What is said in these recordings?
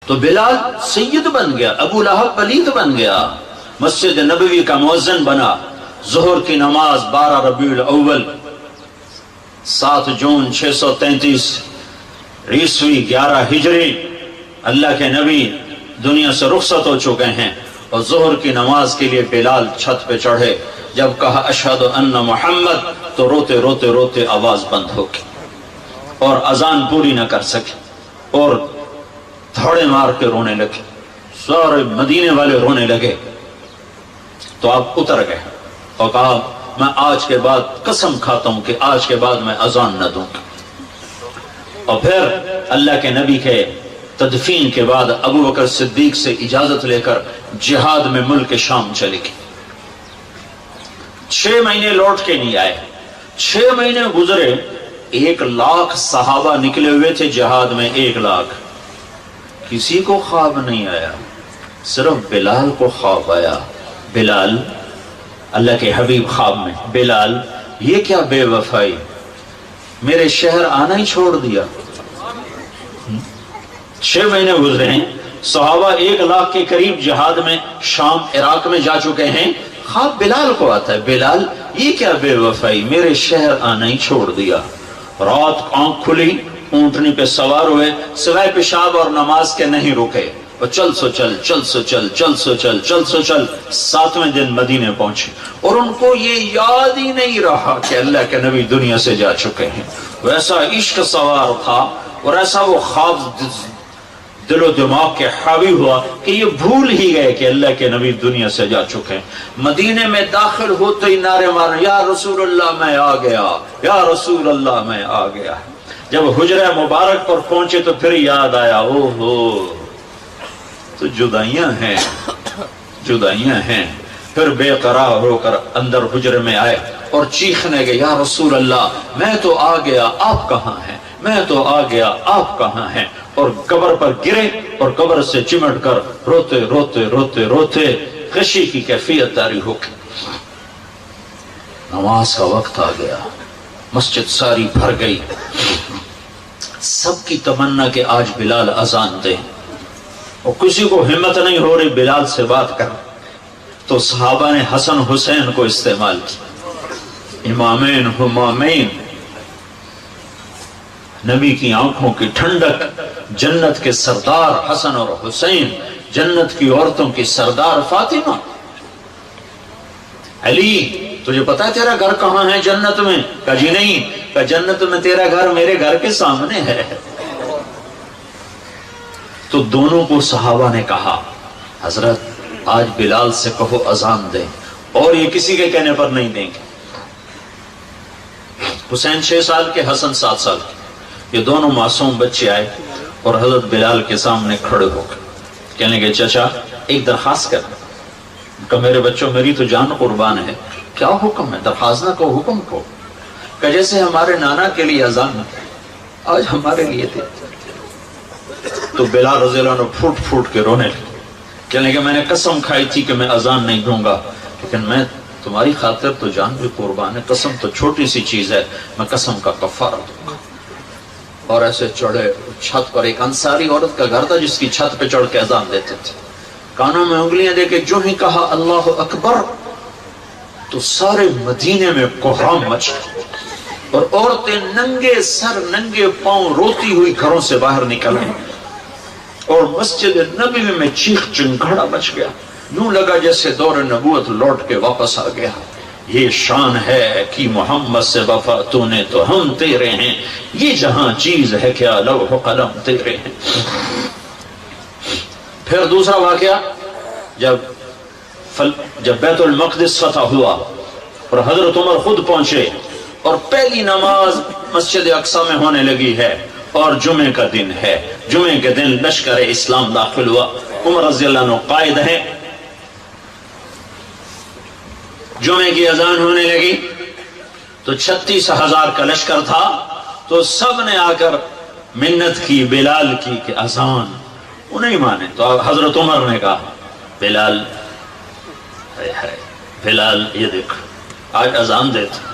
تو بلال سید بن گیا، ابو لہب پلید بن گیا، مسجد نبوی کا مؤذن بنا۔ ظہر کی نماز 12 ربیع الاول 7 جون 633 عیسوی 11 ہجری، اللہ کے نبی دنیا سے رخصت ہو چکے ہیں، اور ظہر کی نماز کے لیے بلال چھت پہ چڑھے۔ جب کہا اشہد ان محمد تو روتے روتے روتے آواز بند ہو گئی اور اذان پوری نہ کر سکے، اور تھوڑے مار کے رونے لگے، سارے مدینے والے رونے لگے۔ تو آپ اتر گئے اور کہا میں آج کے بعد قسم کھاتا ہوں کہ آج کے بعد میں اذان نہ دوں گا۔ اور پھر اللہ کے نبی کے تدفین کے بعد ابو بکر صدیق سے اجازت لے کر جہاد میں ملک شام چلے گئے۔ 6 مہینے لوٹ کے نہیں آئے، 6 مہینے گزرے، 1 لاکھ صحابہ نکلے ہوئے تھے جہاد میں، 1 لاکھ، کسی کو خواب نہیں آیا، صرف بلال کو خواب آیا۔ بلال، اللہ کے حبیب خواب میں، بلال یہ کیا بے وفائی، میرے شہر آنا ہی چھوڑ دیا۔ 6 مہینے گزرے ہیں، صحابہ 1 لاکھ کے قریب جہاد میں شام عراق میں جا چکے ہیں، خواب بلال کو آتا ہے، بلال یہ کیا بے وفائی، میرے شہر آنا ہی چھوڑ دیا۔ رات آنکھ کھلی، اونٹنی پہ سوار ہوئے، سوائے پیشاب اور نماز کے نہیں رکے، اور چل سو چل، چل سو چل، چل سو چل، چل سو چل، 7ویں دن مدینے پہنچے، اور ان کو یہ یاد ہی نہیں رہا کہ اللہ کے نبی دنیا سے جا چکے ہیں۔ ویسا عشق سوار تھا اور ایسا وہ خواب دل و دماغ کے حاوی ہوا کہ یہ بھول ہی گئے کہ اللہ کے نبی دنیا سے جا چکے ہیں۔ مدینے میں داخل ہوتے ہی نعرے مارے، یا رسول اللہ میں آ گیا، یا رسول اللہ میں آ گیا۔ جب حجرہ مبارک پر پہنچے تو پھر یاد آیا، او ہو تو جدائیاں ہیں، جدائیاں ہیں۔ پھر بے قرار ہو کر اندر حجرے میں آئے اور چیخنے گئے، یا رسول اللہ میں تو آ گیا، آپ کہاں ہیں، میں تو آ گیا، آپ کہاں ہیں، اور قبر پر گرے اور قبر سے چمٹ کر روتے روتے روتے روتے خشی کی کیفیت طاری ہو گئی۔ نماز کا وقت آ گیا، مسجد ساری بھر گئی، سب کی تمنا کہ آج بلال اذان دے، اور کسی کو ہمت نہیں ہو رہی بلال سے بات کر، تو صحابہ نے حسن حسین کو استعمال کیا، امامین ہمامین، نبی کی آنکھوں کی ٹھنڈک، جنت کے سردار حسن اور حسین، جنت کی عورتوں کی سردار فاطمہ۔ علی تجھے پتا ہے تیرا گھر کہاں ہے جنت میں؟ کہا جی نہیں، کہا جنت میں تیرا گھر میرے گھر کے سامنے ہے۔ تو دونوں کو صحابہ نے کہا حضرت آج بلال سے کہو اذان دیں، اور یہ کسی کے کہنے پر نہیں دیں گے۔ حسین 6 سال کے، حسن 7 سال کے، یہ دونوں معصوم بچے آئے اور حضرت بلال کے سامنے کھڑے ہو گئے، کہنے کہ چچا ایک درخواست کر، کہ میرے بچوں میری تو جان قربان ہے، کیا حکم ہے؟ درخواست نہ کو، حکم کو، کہ جیسے ہمارے نانا کے لیے اذان آج ہمارے لیے تھے۔ تو بلال رضی اللہ عنہ پھوٹ پھوٹ کے رونے لگے، کہنے کہ میں نے قسم کھائی تھی کہ میں اذان نہیں دوں گا، لیکن میں تمہاری خاطر تو جان بھی قربان ہے، قسم تو چھوٹی سی چیز ہے، میں قسم کا کفارہ دوں گا۔ اور ایسے چڑھے چھت پر، ایک انصاری عورت کا گھر تھا جس کی چھت پہ چڑھ کے اذان دیتے تھے، کانوں میں انگلیاں دے کے جو ہی کہا اللہ اکبر تو سارے مدینے میں کوہرام مچ گیا، اور عورتیں ننگے سر ننگے پاؤں روتی ہوئی گھروں سے باہر نکل آئیں، اور مسجد نبوی میں چیخ چنگھاڑا مچ گیا، یوں لگا جیسے دور نبوت لوٹ کے واپس آ گیا۔ یہ شان ہے کہ محمد سے وفا تو نے تو ہم تیرے ہیں، یہ جہاں چیز ہے کیا لوح قلم تیرے ہیں۔ پھر دوسرا واقعہ، جب بیت المقدس فتح ہوا اور حضرت عمر خود پہنچے، اور پہلی نماز مسجد اقصی میں ہونے لگی ہے، اور جمعے کا دن ہے، جمعے کے دن لشکر اسلام داخل ہوا، عمر رضی اللہ عنہ قائد ہیں، جمعے کی اذان ہونے لگی تو 36,000 کا لشکر تھا، تو سب نے آ کر منت کی بلال کی کہ اذان، وہ نہیں مانے، تو حضرت عمر نے کہا بلال، بلال یہ دیکھ آج اذان دیتا،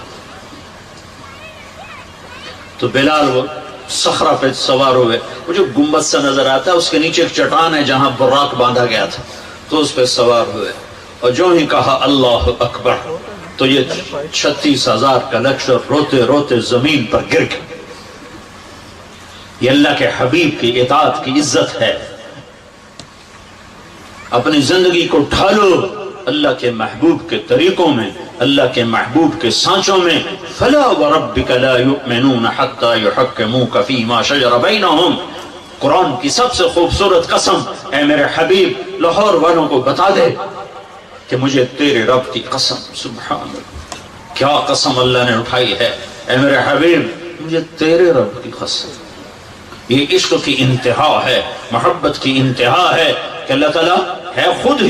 تو بلال وہ صخرہ پہ سوار ہوئے، وہ جو گنبد سا نظر آتا ہے اس کے نیچے ایک چٹان ہے جہاں براق باندھا گیا تھا، تو اس پہ سوار ہوئے، اور جو ہی کہا اللہ اکبر تو یہ 36,000 کا لشکر روتے روتے زمین پر گر گئے۔ یہ اللہ کے حبیب کی اطاعت کی عزت ہے۔ اپنی زندگی کو ڈھالو اللہ کے محبوب کے طریقوں میں، اللہ کے محبوب کے سانچوں میں۔ فلا وربک لا یؤمنون حتی یحکموک فیما شجر بینہم، قرآن کی سب سے خوبصورت قسم، اے میرے حبیب لاہور والوں کو بتا دے کہ مجھے تیرے رب کی قسم، سبحان اللہ، کیا قسم اللہ نے اٹھائی ہے، اے میرے حبیب مجھے تیرے رب کی قسم۔ یہ عشق کی انتہا ہے، محبت کی انتہا ہے کہ اللہ تعالیٰ ہے خود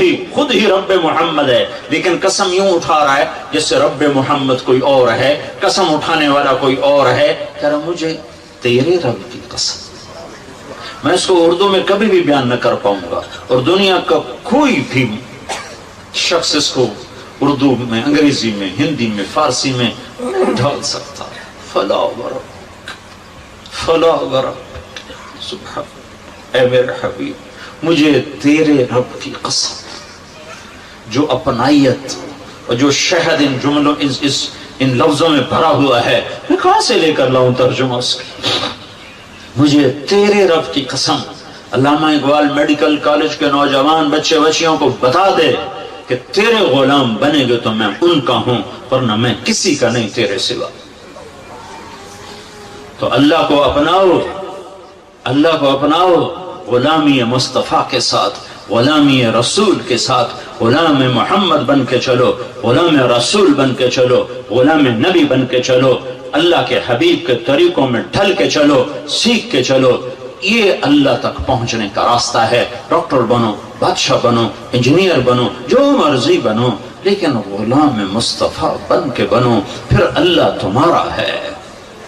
ہی رب محمد ہے، لیکن قسم یوں اٹھا رہا ہے جس سے رب محمد کوئی اور ہے، قسم اٹھانے والا کوئی اور ہے، کہہ رہا مجھے تیرے رب کی قسم۔ میں اس کو اردو میں کبھی بھی بیان نہ کر پاؤں گا، اور دنیا کا کوئی بھی شخص اس کو اردو میں، انگریزی میں، ہندی میں، فارسی میں نہیں ڈھال سکتا۔ فلا وربک، فلا وربک، سبحان، اے میرے حبیب مجھے تیرے رب کی قسم۔ جو اپنائیت اور جو شہد ان جملوں ان لفظوں میں بھرا ہوا ہے، میں کہاں سے لے کر لاؤں ترجمہ اس کی؟ مجھے تیرے رب کی قسم۔ علامہ اقبال میڈیکل کالج کے نوجوان بچے بچیوں کو بتا دے کہ تیرے غلام بنے گے تو میں ان کا ہوں، ورنہ میں کسی کا نہیں تیرے سوا۔ تو اللہ کو اپناؤ، اللہ کو اپناؤ، غلامی مصطفیٰ کے ساتھ، غلامی رسول کے ساتھ، غلام محمد بن کے چلو، غلام رسول بن کے چلو، غلام نبی بن کے چلو، اللہ کے حبیب کے طریقوں میں ڈھل کے چلو، سیکھ کے چلو۔ یہ اللہ تک پہنچنے کا راستہ ہے۔ ڈاکٹر بنو، بادشاہ بنو، انجینئر بنو، جو مرضی بنو، لیکن غلام مصطفیٰ بن کے بنو، پھر اللہ تمہارا ہے،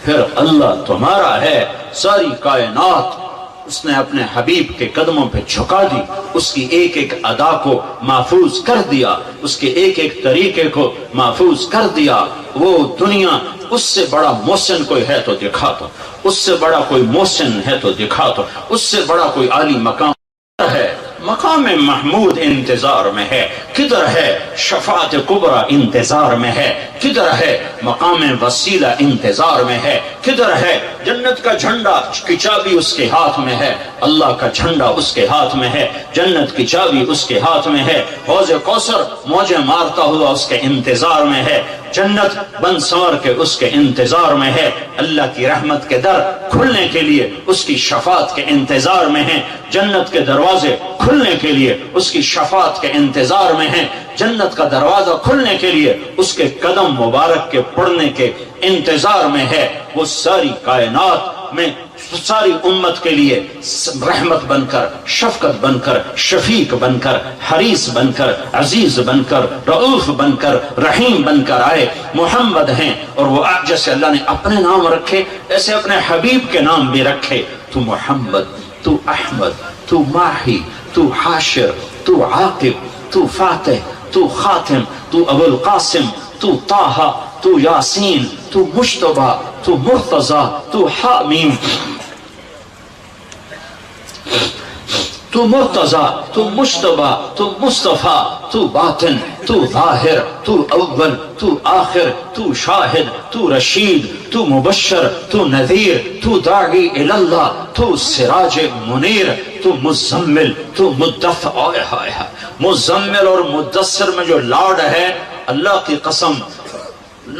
پھر اللہ تمہارا ہے۔ ساری کائنات اس نے اپنے حبیب کے قدموں پہ جھکا دی، اس کی ایک ایک ادا کو محفوظ کر دیا، اس کے ایک ایک طریقے کو محفوظ کر دیا۔ وہ دنیا اس سے بڑا محسن کوئی ہے تو دکھا دو، اس سے بڑا کوئی محسن ہے تو دکھا دو، اس سے بڑا کوئی عالی مقام ہے۔ مقام محمود انتظار میں ہے، کدھر ہے شفاعت کبریٰ انتظار میں ہے، کدھر ہے مقام وسیلہ انتظار میں ہے، کدھر ہے جنت کا جھنڈا کی چابی اس کے ہاتھ میں ہے، اللہ کا جھنڈا اس کے ہاتھ میں ہے، جنت کی چابی اس کے ہاتھ میں ہے، حوض کوثر موجیں مارتا ہوا اس کے انتظار میں ہے، جنت بن سنور کے اس کے انتظار میں ہے، اللہ کی رحمت کے در کھلنے کے لیے اس کی شفاعت کے انتظار میں ہیں، جنت کے دروازے کھلنے کے لیے اس کی شفاعت کے انتظار میں ہیں، جنت کا دروازہ کھلنے کے لیے اس کے قدم مبارک کے پڑنے کے انتظار میں ہے۔ وہ ساری کائنات میں ساری امت کے لیے رحمت بن کر، شفقت بن کر، شفیق بن کر، حریص بن کر، عزیز بن کر، رؤوف بن کر، رحیم بن کر آئے، محمد ہیں۔ اور وہ جیسے اللہ نے اپنے نام رکھے ایسے اپنے حبیب کے نام بھی رکھے۔ تو محمد، تو احمد، تو ماہی، تو حاشر، تو عاقب، تو فاتح، تو خاتم، تو ابو القاسم، تو طٰہٰ، تو یاسین، تو مجتبیٰ، تو مرتضیٰ، تو حامیم، تو مرتضیٰ، تو مجتبیٰ، تو مصطفیٰ، تو باطن، تو ظاہر، تو اول، تو آخر، تو شاہد، تو رشید، تو مبشر، تو نذیر، تو داعی الی اللہ، تو سراج منیر، تو مزمل، تو مدثر۔ مزمل اور مدثر میں جو لاڈ ہے، اللہ کی قسم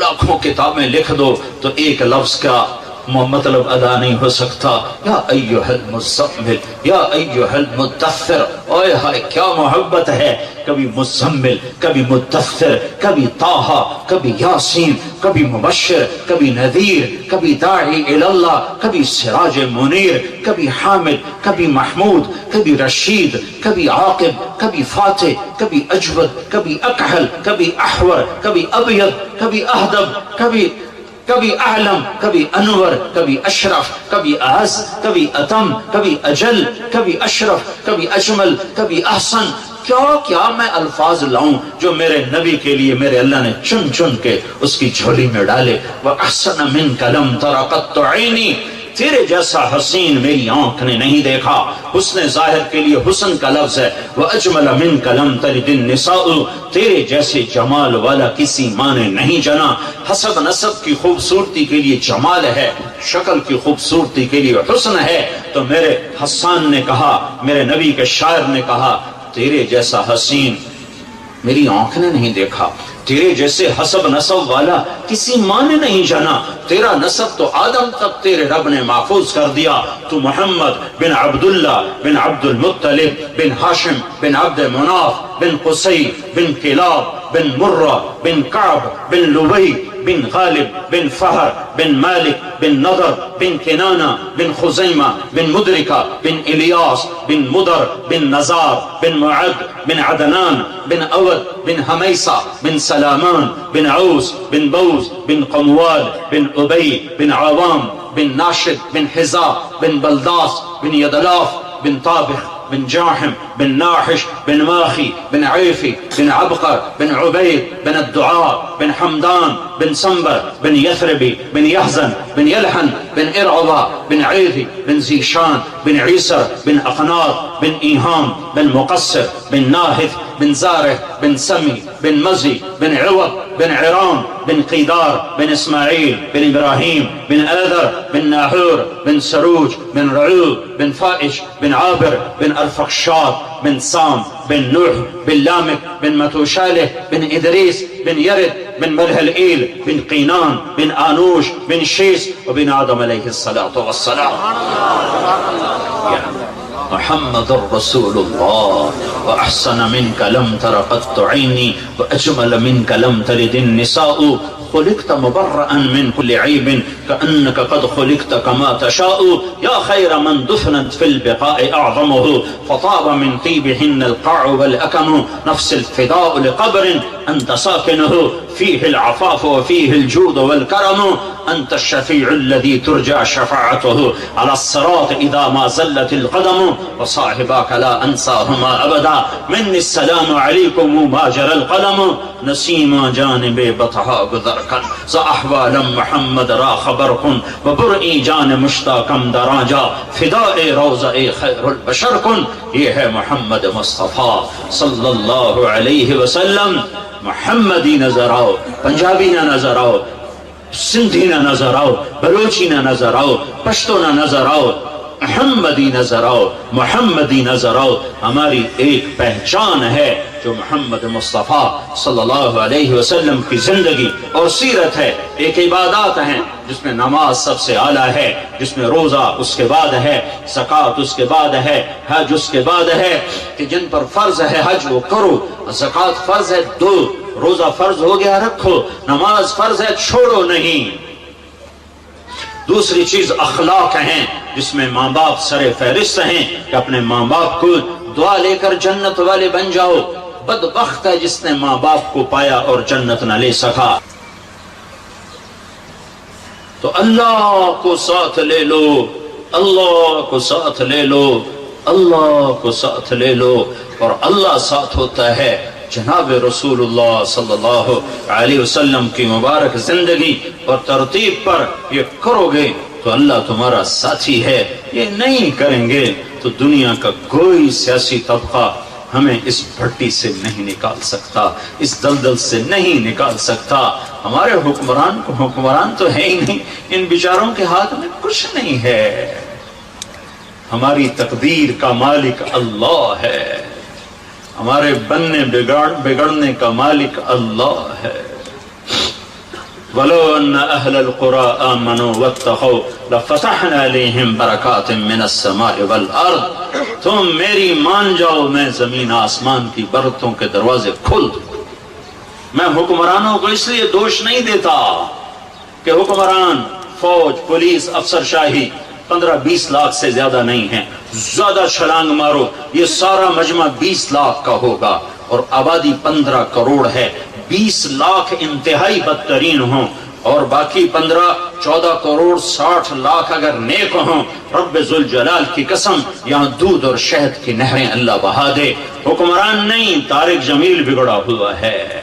لاکھوں کتابیں لکھ دو تو ایک لفظ کا مطلب ادا نہیں ہو سکتا۔ یا ایھا المزمل، یا ایھا المدثر، اوئے ہائے کیا محبت ہے۔ کبھی مزمل، کبھی مدثر، کبھی طٰہٰ، کبھی یاسین، کبھی مبشر، کبھی نذیر، کبھی داعی الی اللہ، کبھی سراج منیر، کبھی حامد، کبھی محمود، کبھی رشید، کبھی عاقب، کبھی فاتح، کبھی اجود، کبھی اکحل، کبھی احور، کبھی ابیض، کبھی اہدب، کبھی اعلم، کبھی انور، کبھی اشرف، کبھی اعز، کبھی اتم، کبھی اجل، کبھی اشرف، کبھی اجمل، کبھی احسن۔ کیا میں الفاظ لاؤں جو میرے نبی کے لیے میرے اللہ نے چن چن کے اس کی جھولی میں ڈالے۔ وَأَحْسَنَ مِنْكَ لَمْ تَرَ قَطُّ عَيْنِي، تیرے جیسا حسین میری آنکھ نے نہیں دیکھا. حسن ظاہر کے لیے حسن کا لفظ ہے. وَأَجْمَلَ مِنْكَ لَمْ تَلِدِ النِّسَاءُ تیرے جیسے جمال والا کسی ماں نے نہیں جنا. حسب نسب کی خوبصورتی کے لیے جمال ہے, شکل کی خوبصورتی کے لیے حسن ہے. تو میرے حسان نے کہا, میرے نبی کے شاعر نے کہا, تیرے جیسا حسین میری آنکھ نے نہیں دیکھا, تیرے جیسے حسب نسب والا کسی ماں نے نہیں جانا. تیرا نسب تو آدم تک تیرے رب نے محفوظ کر دیا. تو محمد بن عبداللہ بن عبد المطلب بن ہاشم بن عبد مناف بن قصی بن کلاب بن مرہ بن کعب بن لبی بن غالب بن فہر بن مالک بن نضر بن کنانہ بن خزیمہ بن مدرکہ بن الیاس بن مدر بن نزار بن معد بن عدنان بن اود بن حمیسہ بن سلامان بن عوس بن بوز بن قموال بن ابی بن عوام بن ناشد بن حزا بن بلداس بن یدلاف بن طابخ بن جاحم بن ناحش بن ماخي بن عيفي بن عبقر بن عبيد بن الدعاء بن حمدان بن سنبر بن يثربي بن يحزن بن يلحن بن إرعضا بن عيذي بن زيشان بن عيسر بن أقناط بن إيهام بن مقصر بن ناهث بن زاره بن سمي بن مزي بن عوض بن عرام بن قيدار بن إسماعيل بن إبراهيم بن آذر بن ناحور بن سروج بن رعوب بن فائش بن عابر بن أرفخشاد بن سام بن نوح بن لامك بن متوشاله بن إدريس بن يرد بن ملهلئيل بن قينان بن آنوش بن شيس وبن آدم عليه الصلاة والسلام. محمد رسول الله وأحسن منك لم تر قط عيني وأجمل منك لم تلد النساء خلقت مبرأ من كل عيب كأنك قد خلقت كما تشاء يا خير من دفنت في البقاء أعظمه فطاب من طيبهن القاع والأكم نفس الفداء لقبر أنت ساكنه فيه العفاف وفيه الجود والكرم أنت الشفيع الذي ترجى شفاعته على الصراط إذا ما زلت القدم وصاحباك لا أنساهما أبدا مني السلام عليكم ما جرى القلم نسيما جانب بطحا بذركا زأحوالا محمد را خبركن وبرئي جان مشتاقم دراجا فداء روضہ خیر البشر کن. یہ ہے محمد مصطفیٰ صلی اللہ علیہ وسلم. محمدی نظر آؤ, پنجابی نہ نظر آؤ, سندھی نہ نظر آؤ, بلوچی نہ نظر آؤ, پشتو نہ نظر آؤ, محمدی نظر آؤ, محمدی نظر آؤ. ہماری ایک پہچان ہے جو محمد مصطفیٰ صلی اللہ علیہ وسلم کی زندگی اور سیرت ہے. ایک عبادات ہیں جس میں نماز سب سے اعلیٰ ہے, جس میں روزہ اس کے بعد ہے, زکوٰۃ اس کے بعد ہے, حج اس کے بعد ہے. کہ جن پر فرض ہے حج وہ کرو, زکوٰۃ فرض ہے دو, روزہ فرض ہو گیا رکھو, نماز فرض ہے چھوڑو نہیں. دوسری چیز اخلاق ہیں جس میں ماں باپ سر فہرست ہیں کہ اپنے ماں باپ کو دعا لے کر جنت والے بن جاؤ. بدبخت ہے جس نے ماں باپ کو پایا اور جنت نہ لے سکا. تو اللہ کو ساتھ لے لو, اللہ کو ساتھ لے لو, اللہ کو ساتھ لے لو, اور اللہ ساتھ ہوتا ہے. جناب رسول اللہ صلی اللہ علیہ وسلم کی مبارک زندگی اور ترتیب پر یہ کرو گے تو اللہ تمہارا ساتھی ہے. یہ نہیں کریں گے تو دنیا کا کوئی سیاسی طبقہ ہمیں اس بھٹی سے نہیں نکال سکتا, اس دلدل سے نہیں نکال سکتا. ہمارے حکمران تو ہے ہی نہیں, ان بیچاروں کے ہاتھ میں کچھ نہیں ہے. ہماری تقدیر کا مالک اللہ ہے, ہمارے بننے بگڑنے کا مالک اللہ ہے. وَلَوْ أَنَّ أَهْلَ الْقُرَىٰ آمَنُوا وَاتَّقَوْا لَفَتَحْنَا عَلَيْهِمْ بَرَكَاتٍ مِّنَ السَّمَاءِ وَالْأَرْضِ. تم میری مان جاؤ, میں زمین آسمان کی برکتوں کے دروازے کھول دوں. میں حکمرانوں کو اس لیے دوش نہیں دیتا کہ حکمران, فوج, پولیس, افسر شاہی 15-20 لاکھ سے زیادہ نہیں ہیں. زیادہ چھلانگ مارو, یہ سارا مجمع 20 لاکھ کا ہوگا اور آبادی 15 کروڑ ہے. 20 لاکھ انتہائی بدترین ہوں اور باقی 15-14 کروڑ 60 لاکھ اگر نیک ہوں, رب ذوالجلال کی قسم یہاں دودھ اور شہد کی نہریں اللہ بہا دے. حکمران نہیں, طارق جمیل بگڑا ہوا ہے,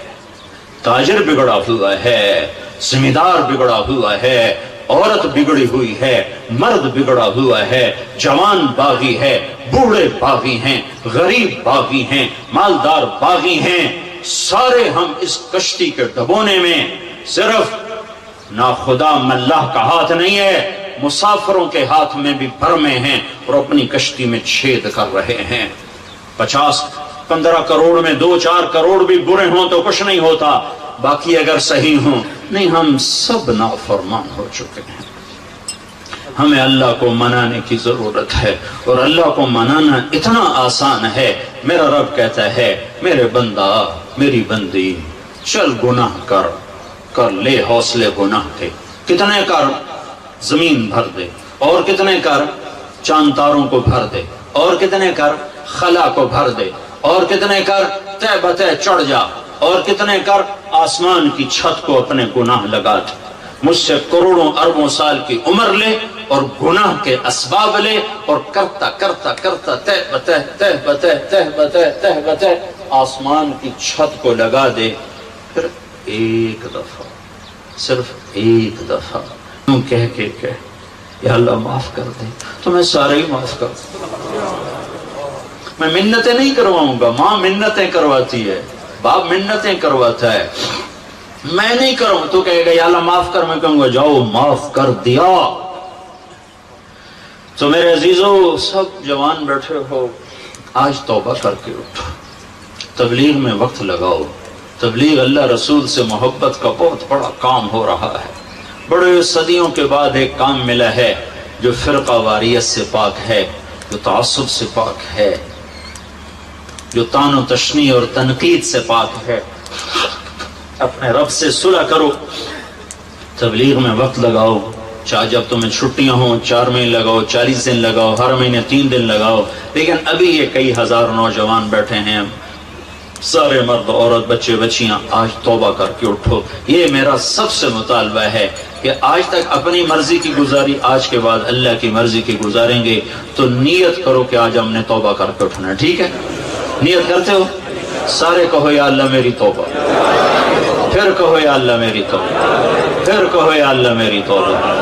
تاجر بگڑا ہوا ہے, زمیندار بگڑا ہوا ہے, عورت بگڑی ہوئی ہے، مرد بگڑا ہوا ہے، جوان باغی ہے، بوڑھے باغی ہیں، غریب باغی ہیں، مالدار باغی ہیں، سارے ہم اس کشتی کے ڈبونے میں، صرف ناخدا ملاح کا ہاتھ نہیں ہے، مسافروں کے ہاتھ میں بھی بھرمے ہیں اور اپنی کشتی میں چھید کر رہے ہیں۔ 50-15 کروڑ میں 2-4 کروڑ بھی برے ہوں تو کچھ نہیں ہوتا، باقی اگر صحیح ہوں نہیں، ہم سب نافرمان ہو چکے ہیں۔ ہمیں اللہ کو منانے کی ضرورت ہے، اور اللہ کو منانا اتنا آسان ہے۔ میرا رب کہتا ہے میرے بندہ، میری بندی، چل گناہ کر لے حوصلے گناہ کے، کتنے کر، زمین بھر دے، اور کتنے کر، چاند تاروں کو بھر دے، اور کتنے کر، خلا کو بھر دے، اور کتنے کر، تہ بتہ چڑھ جا، اور کتنے کر، آسمان کی چھت کو اپنے گناہ لگا دے، مجھ سے کروڑوں اربوں سال کی عمر لے اور گناہ کے اسباب لے، اور کرتا کرتا کرتا تہ بتہ تہ بتہ تہ بتہ تہ بتہ آسمان کی چھت کو لگا دے، پھر ایک دفعہ، صرف ایک دفعہ کہہ کے کہ یا اللہ معاف کر دے، تو میں سارے ہی معاف کر دوں۔ میں منتیں نہیں کرواؤں گا، ماں منتیں کرواتی ہے، باپ منتیں کرواتا ہے، میں نہیں کروں، تو کہے گا یا اللہ معاف کر، میں کہوں گا جاؤ معاف کر دیا۔ تو میرے عزیزو، سب جوان بیٹھے ہو، آج توبہ کر کے اٹھو، تبلیغ میں وقت لگاؤ۔ تبلیغ اللہ رسول سے محبت کا بہت بڑا کام ہو رہا ہے، بڑے صدیوں کے بعد ایک کام ملا ہے جو فرقہ واریت سے پاک ہے، جو تعصب سے پاک ہے، جو طعن و تشنیع اور تنقید سے پاک ہے۔ اپنے رب سے صلح کرو، تبلیغ میں وقت لگاؤ، چاہے جب تمہیں چھٹیاں ہوں 4 مہینے لگاؤ، 40 دن لگاؤ، ہر مہینے 3 دن لگاؤ، لیکن ابھی یہ کئی ہزار نوجوان بیٹھے ہیں، سارے مرد عورت بچے بچیاں، آج توبہ کر کے اٹھو۔ یہ میرا سب سے مطالبہ ہے کہ آج تک اپنی مرضی کی گزاری، آج کے بعد اللہ کی مرضی کی گزاریں گے، تو نیت کرو کہ آج ہم نے توبہ کر کے اٹھنا ہے، ٹھیک ہے؟ نیت کرتے ہو؟ سارے کہو یا اللہ میری توبہ، پھر کہو یا اللہ میری توبہ، پھر کہو یا اللہ میری توبہ۔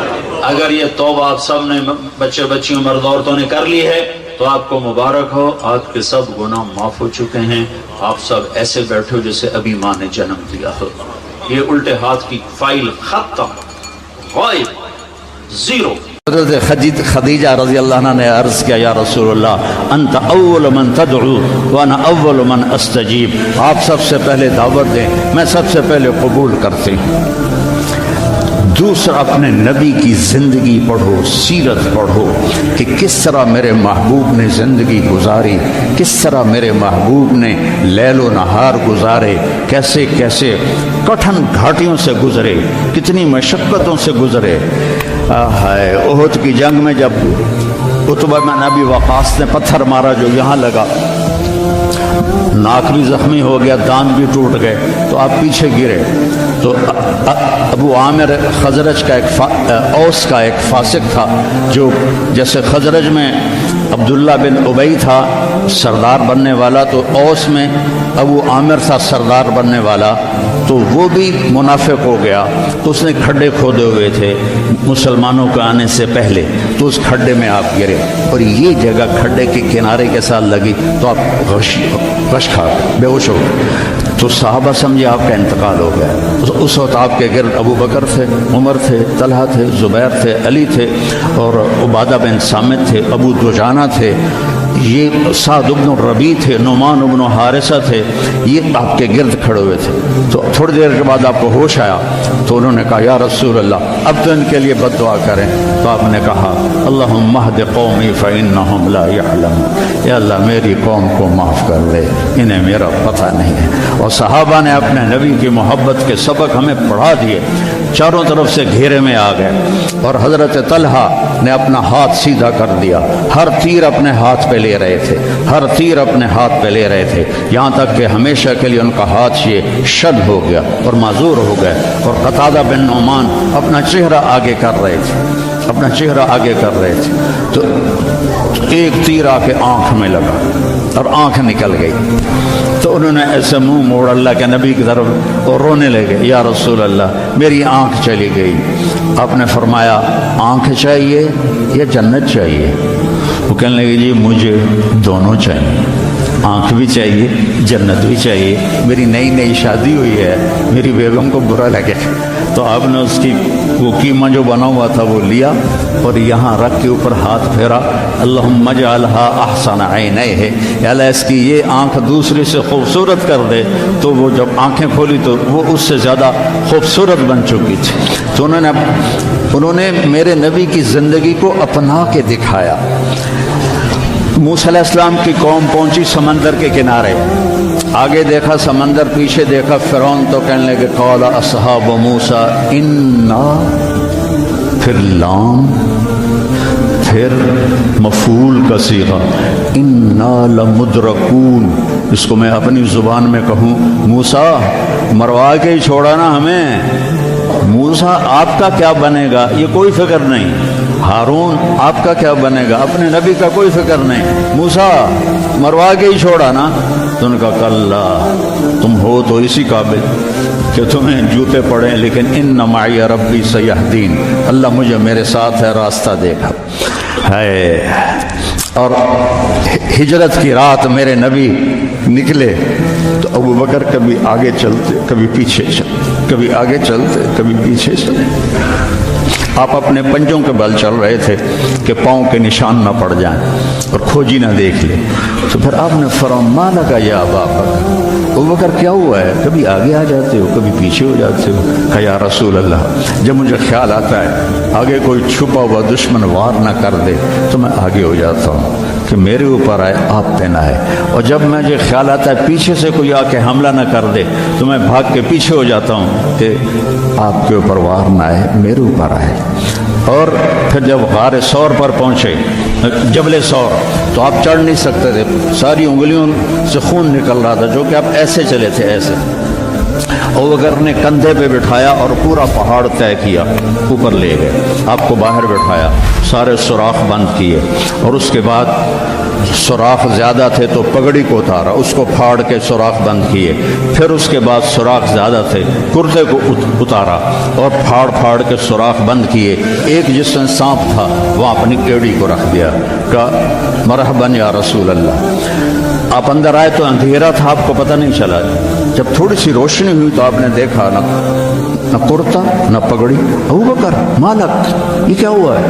اگر یہ توبہ آپ سب نے، بچے بچیوں مرد عورتوں نے کر لی ہے، تو آپ کو مبارک ہو، آپ کے سب گناہ معاف ہو چکے ہیں، آپ سب ایسے بیٹھے ہو جیسے ابھی ماں نے جنم دیا ہو۔ یہ الٹے ہاتھ کی فائل ختم، غائب، زیرو۔ حضرت خدیجہ رضی اللہ عنہ نے عرض کیا یا رسول اللہ انت اول من تدعو وانا اول من استجیب، آپ سب سے پہلے دعوت دیں، میں سب سے پہلے قبول کرتی ہوں۔ دوسرا، اپنے نبی کی زندگی پڑھو، سیرت پڑھو کہ کس طرح میرے محبوب نے زندگی گزاری، کس طرح میرے محبوب نے لیل و نہار گزارے، کیسے کیسے کٹھن گھاٹیوں سے گزرے، کتنی مشقتوں سے گزرے۔ احد کی جنگ میں جب عتبہ بن ابی وقاص نے پتھر مارا جو یہاں لگا، ناک بھی زخمی ہو گیا، دانت بھی ٹوٹ گئے، تو آپ پیچھے گرے، تو ابو عامر خزرج کا اوس کا ایک فاسق تھا، جو جیسے خزرج میں عبداللہ بن ابی تھا سردار بننے والا، تو اوس میں ابو عامر تھا سردار بننے والا، تو وہ بھی منافق ہو گیا، تو اس نے کھڈے کھودے ہوئے تھے مسلمانوں کے آنے سے پہلے، تو اس کھڈے میں آپ گرے، اور یہ جگہ کھڈے کے کنارے کے ساتھ لگی، تو آپ غش کھا بے ہوش ہو گئے، تو صحابہ سمجھے آپ کا انتقال ہو گیا۔ اس وقت آپ کے گرد ابو بکر تھے، عمر تھے، طلحہ تھے، زبیر تھے، علی تھے، اور عبادہ بن صامت تھے، ابو دجانہ تھے، یہ سعد بن الربیع تھے، نعمان بن حارثہ تھے، یہ آپ کے گرد کھڑے ہوئے تھے۔ تو تھوڑی دیر کے بعد آپ کو ہوش آیا، تو انہوں نے کہا یا رسول اللہ اب تو ان کے لیے بد دعا کریں، تو آپ نے کہا اللہم اہد قومی فإنہم لا یعلمون، یا اللہ میری قوم کو معاف کر دے، انہیں میرا پتہ نہیں ہے۔ اور صحابہ نے اپنے نبی کی محبت کے سبق ہمیں پڑھا دیے، چاروں طرف سے گھیرے میں آ گئے، اور حضرت طلحہ نے اپنا ہاتھ سیدھا کر دیا، ہر تیر اپنے ہاتھ پہ لے رہے تھے، ہر تیر اپنے ہاتھ پہ لے رہے تھے، یہاں تک کہ ہمیشہ کے لیے ان کا ہاتھ یہ شد ہو گیا اور معذور ہو گئے، اور قتادہ بن نعمان اپنا چہرہ آگے کر رہے تھے۔ اپنا چہرہ آگے کر رہے تھے تو ایک تیر آ کے آنکھ میں لگا اور آنکھ نکل گئی. تو انہوں نے ایسے منہ موڑ اللہ کے نبی کی طرف اور رونے لگے, یا رسول اللہ میری آنکھ چلی گئی. آپ نے فرمایا آنکھ چاہیے یا جنت چاہیے؟ وہ کہنے لگے جی مجھے دونوں چاہیے, آنکھ بھی چاہیے جنت بھی چاہیے. میری نئی نئی شادی ہوئی ہے, میری بیگم کو برا لگے. تو آپ نے اس کی وہ قیمہ جو بنا ہوا تھا وہ لیا اور یہاں رکھ کے اوپر ہاتھ پھیرا, اللہم اجعلھا احسن عینیہ, یا اللہ اس کی یہ آنکھ دوسری سے خوبصورت کر دے. تو وہ جب آنکھیں کھولی تو وہ اس سے زیادہ خوبصورت بن چکی تھی. تو انہوں نے میرے نبی کی زندگی کو اپنا کے دکھایا. موسیٰ علیہ السلام کی قوم پہنچی سمندر کے کنارے, آگے دیکھا سمندر, پیچھے دیکھا فرعون. تو کہنے لگے قال اصحاب موسیٰ انا, پھر لام, پھر مفعول کا صیغہ انا لمدرکون. اس کو میں اپنی زبان میں کہوں, موسیٰ مروا کے ہی چھوڑا نا ہمیں. موسیٰ آپ کا کیا بنے گا یہ کوئی فکر نہیں, ہارون آپ کا کیا بنے گا, اپنے نبی کا کوئی فکر نہیں. موسیٰ مروا کے ہی چھوڑا نا. تو ان کا کلا, تم ہو تو اسی قابل کہ تمہیں جوتے پڑیں, لیکن ان معی ربی سیہدین, اللہ مجھے میرے ساتھ ہے, راستہ دیکھا ہے. اور ہجرت کی رات میرے نبی نکلے تو ابو بکر کبھی آگے چلتے کبھی پیچھے چلتے, کبھی آگے چلتے کبھی پیچھے چلتے. آپ اپنے پنجوں کے بل چل رہے تھے کہ پاؤں کے نشان نہ پڑ جائیں اور کھوجی نہ دیکھ لے. تو پھر آپ نے فرما لگا یا ابا بکر, ابو بکر کیا ہوا ہے, کبھی آگے آ جاتے ہو کبھی پیچھے ہو جاتے ہو. کہا یا رسول اللہ جب مجھے خیال آتا ہے آگے کوئی چھپا ہوا دشمن وار نہ کر دے تو میں آگے ہو جاتا ہوں کہ میرے اوپر آئے آپ پہ نہ آئے, اور جب مجھے خیال آتا ہے پیچھے سے کوئی آ کے حملہ نہ کر دے تو میں بھاگ کے پیچھے ہو جاتا ہوں کہ آپ کے اوپر وار نہ آئے, میرے اوپر آئے. اور پھر جب غار ثور پر پہنچے, جبل ثور, تو آپ چڑھ نہیں سکتے تھے, ساری انگلیوں سے خون نکل رہا تھا, جو کہ آپ ایسے چلے تھے ایسے. ابو بکر نے کندھے پہ بٹھایا اور پورا پہاڑ طے کیا, اوپر لے گئے, آپ کو باہر بٹھایا, سارے سوراخ بند کیے, اور اس کے بعد سوراخ زیادہ تھے تو پگڑی کو اتارا, اس کو پھاڑ کے سوراخ بند کیے. پھر اس کے بعد سوراخ زیادہ تھے, کرتے کو اتارا اور پھاڑ پھاڑ کے سوراخ بند کیے. ایک جس میں سانپ تھا وہاں اپنی ایڑی کو رکھ دیا, کہا مرحباً یا رسول اللہ. آپ اندر آئے تو اندھیرا تھا, آپ کو پتہ نہیں چلا. جب تھوڑی سی روشنی ہوئی تو آپ نے دیکھا نہ کرتا نہ پگڑی. ابو بکر مالک, یہ کیا ہوا ہے,